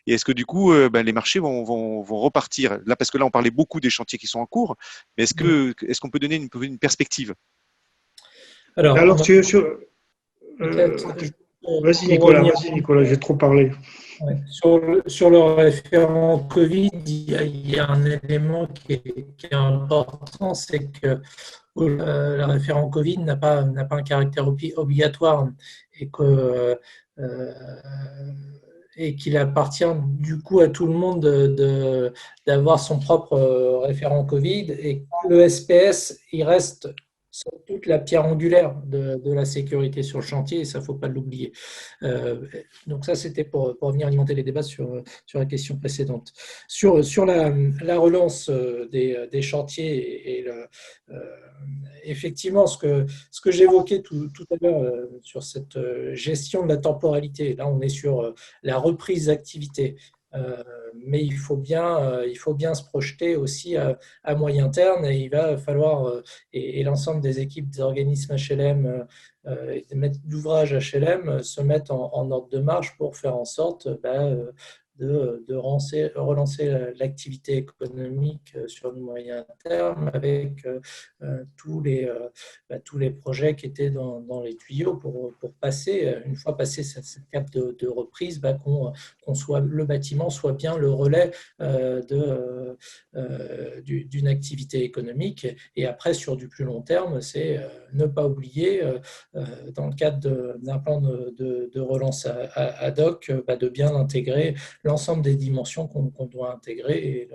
Et est-ce que du coup, les marchés vont repartir? Là, parce que là, on parlait beaucoup des chantiers qui sont en cours, mais est-ce qu'on peut donner une perspective? Alors vas-y Nicolas, j'ai trop parlé. Ouais. Sur le référent Covid, il y a un élément qui est important, c'est que le référent Covid n'a pas un caractère obligatoire et qu'il appartient du coup à tout le monde d'avoir son propre référent Covid, et le SPS, il reste toute la pierre angulaire de la sécurité sur le chantier, et ça, il ne faut pas l'oublier. Donc ça, c'était pour venir alimenter les débats sur la question précédente. Sur la relance des chantiers, effectivement, ce que j'évoquais tout à l'heure sur cette gestion de la temporalité, là, on est sur la reprise d'activité. Mais il faut bien se projeter aussi à moyen terme, et il va falloir, et l'ensemble des équipes des organismes HLM et des maîtres d'ouvrage HLM se mettent en ordre de marche pour faire en sorte de relancer l'activité économique sur le moyen terme avec tous les projets qui étaient dans les tuyaux pour passer, une fois passé cette cap de reprise, le bâtiment soit bien le relais d'une activité économique. Et après, sur du plus long terme, c'est ne pas oublier, dans le cadre d'un plan de relance ad hoc, de bien intégrer l'ensemble des dimensions qu'on doit intégrer. Et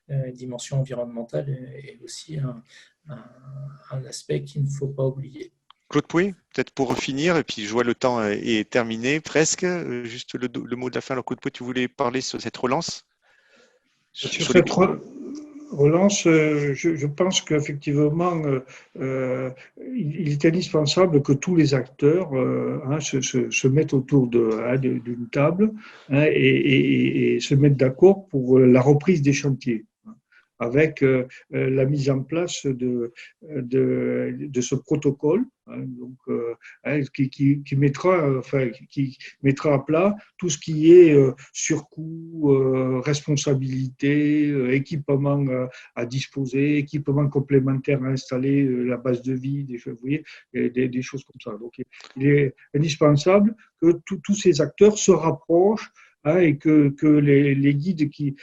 la dimension environnementale est aussi un aspect qu'il ne faut pas oublier. Claude Pouy, peut-être pour finir, et puis je vois le temps est terminé presque, juste le mot de la fin. Alors Claude Pouy, tu voulais parler sur cette relance? Sur cette relance, je pense qu'effectivement, il est indispensable que tous les acteurs se mettent autour d'une table et se mettent d'accord pour la reprise des chantiers, avec la mise en place de ce protocole, qui mettra à plat tout ce qui est surcoût, responsabilité, équipement à disposer, équipement complémentaire à installer, la base de vie, des choses comme ça. Donc, il est indispensable que tous ces acteurs se rapprochent, et que les guides qui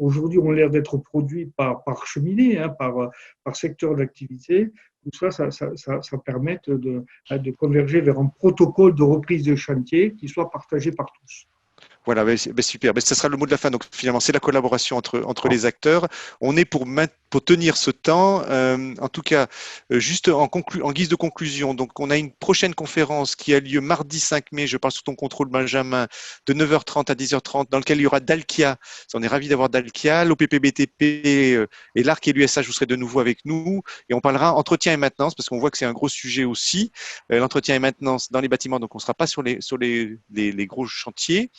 aujourd'hui ont l'air d'être produits par cheminée, par secteur d'activité, tout ça permette de converger vers un protocole de reprise de chantier qui soit partagé par tous. Voilà, super. Ce sera le mot de la fin. Donc finalement, c'est la collaboration entre les acteurs. On est pour tenir ce temps. En tout cas, juste en guise de conclusion, donc on a une prochaine conférence qui a lieu mardi 5 mai, je parle sous ton contrôle Benjamin, de 9h30 à 10h30, dans lequel il y aura Dalkia. On est ravis d'avoir Dalkia, l'OPPBTP et l'ARC et l'USH, vous serez de nouveau avec nous. Et on parlera entretien et maintenance, parce qu'on voit que c'est un gros sujet aussi. L'entretien et maintenance dans les bâtiments, donc on ne sera pas sur les gros chantiers.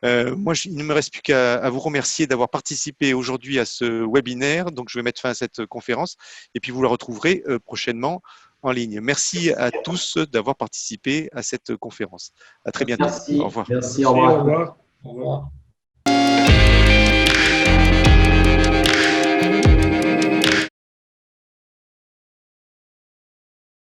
Moi, il ne me reste plus qu'à vous remercier d'avoir participé aujourd'hui à ce webinaire. Donc, je vais mettre fin à cette conférence et puis vous la retrouverez prochainement en ligne. Merci à tous d'avoir participé à cette conférence. À très bientôt. Merci. Au revoir. Merci, au revoir. Au revoir.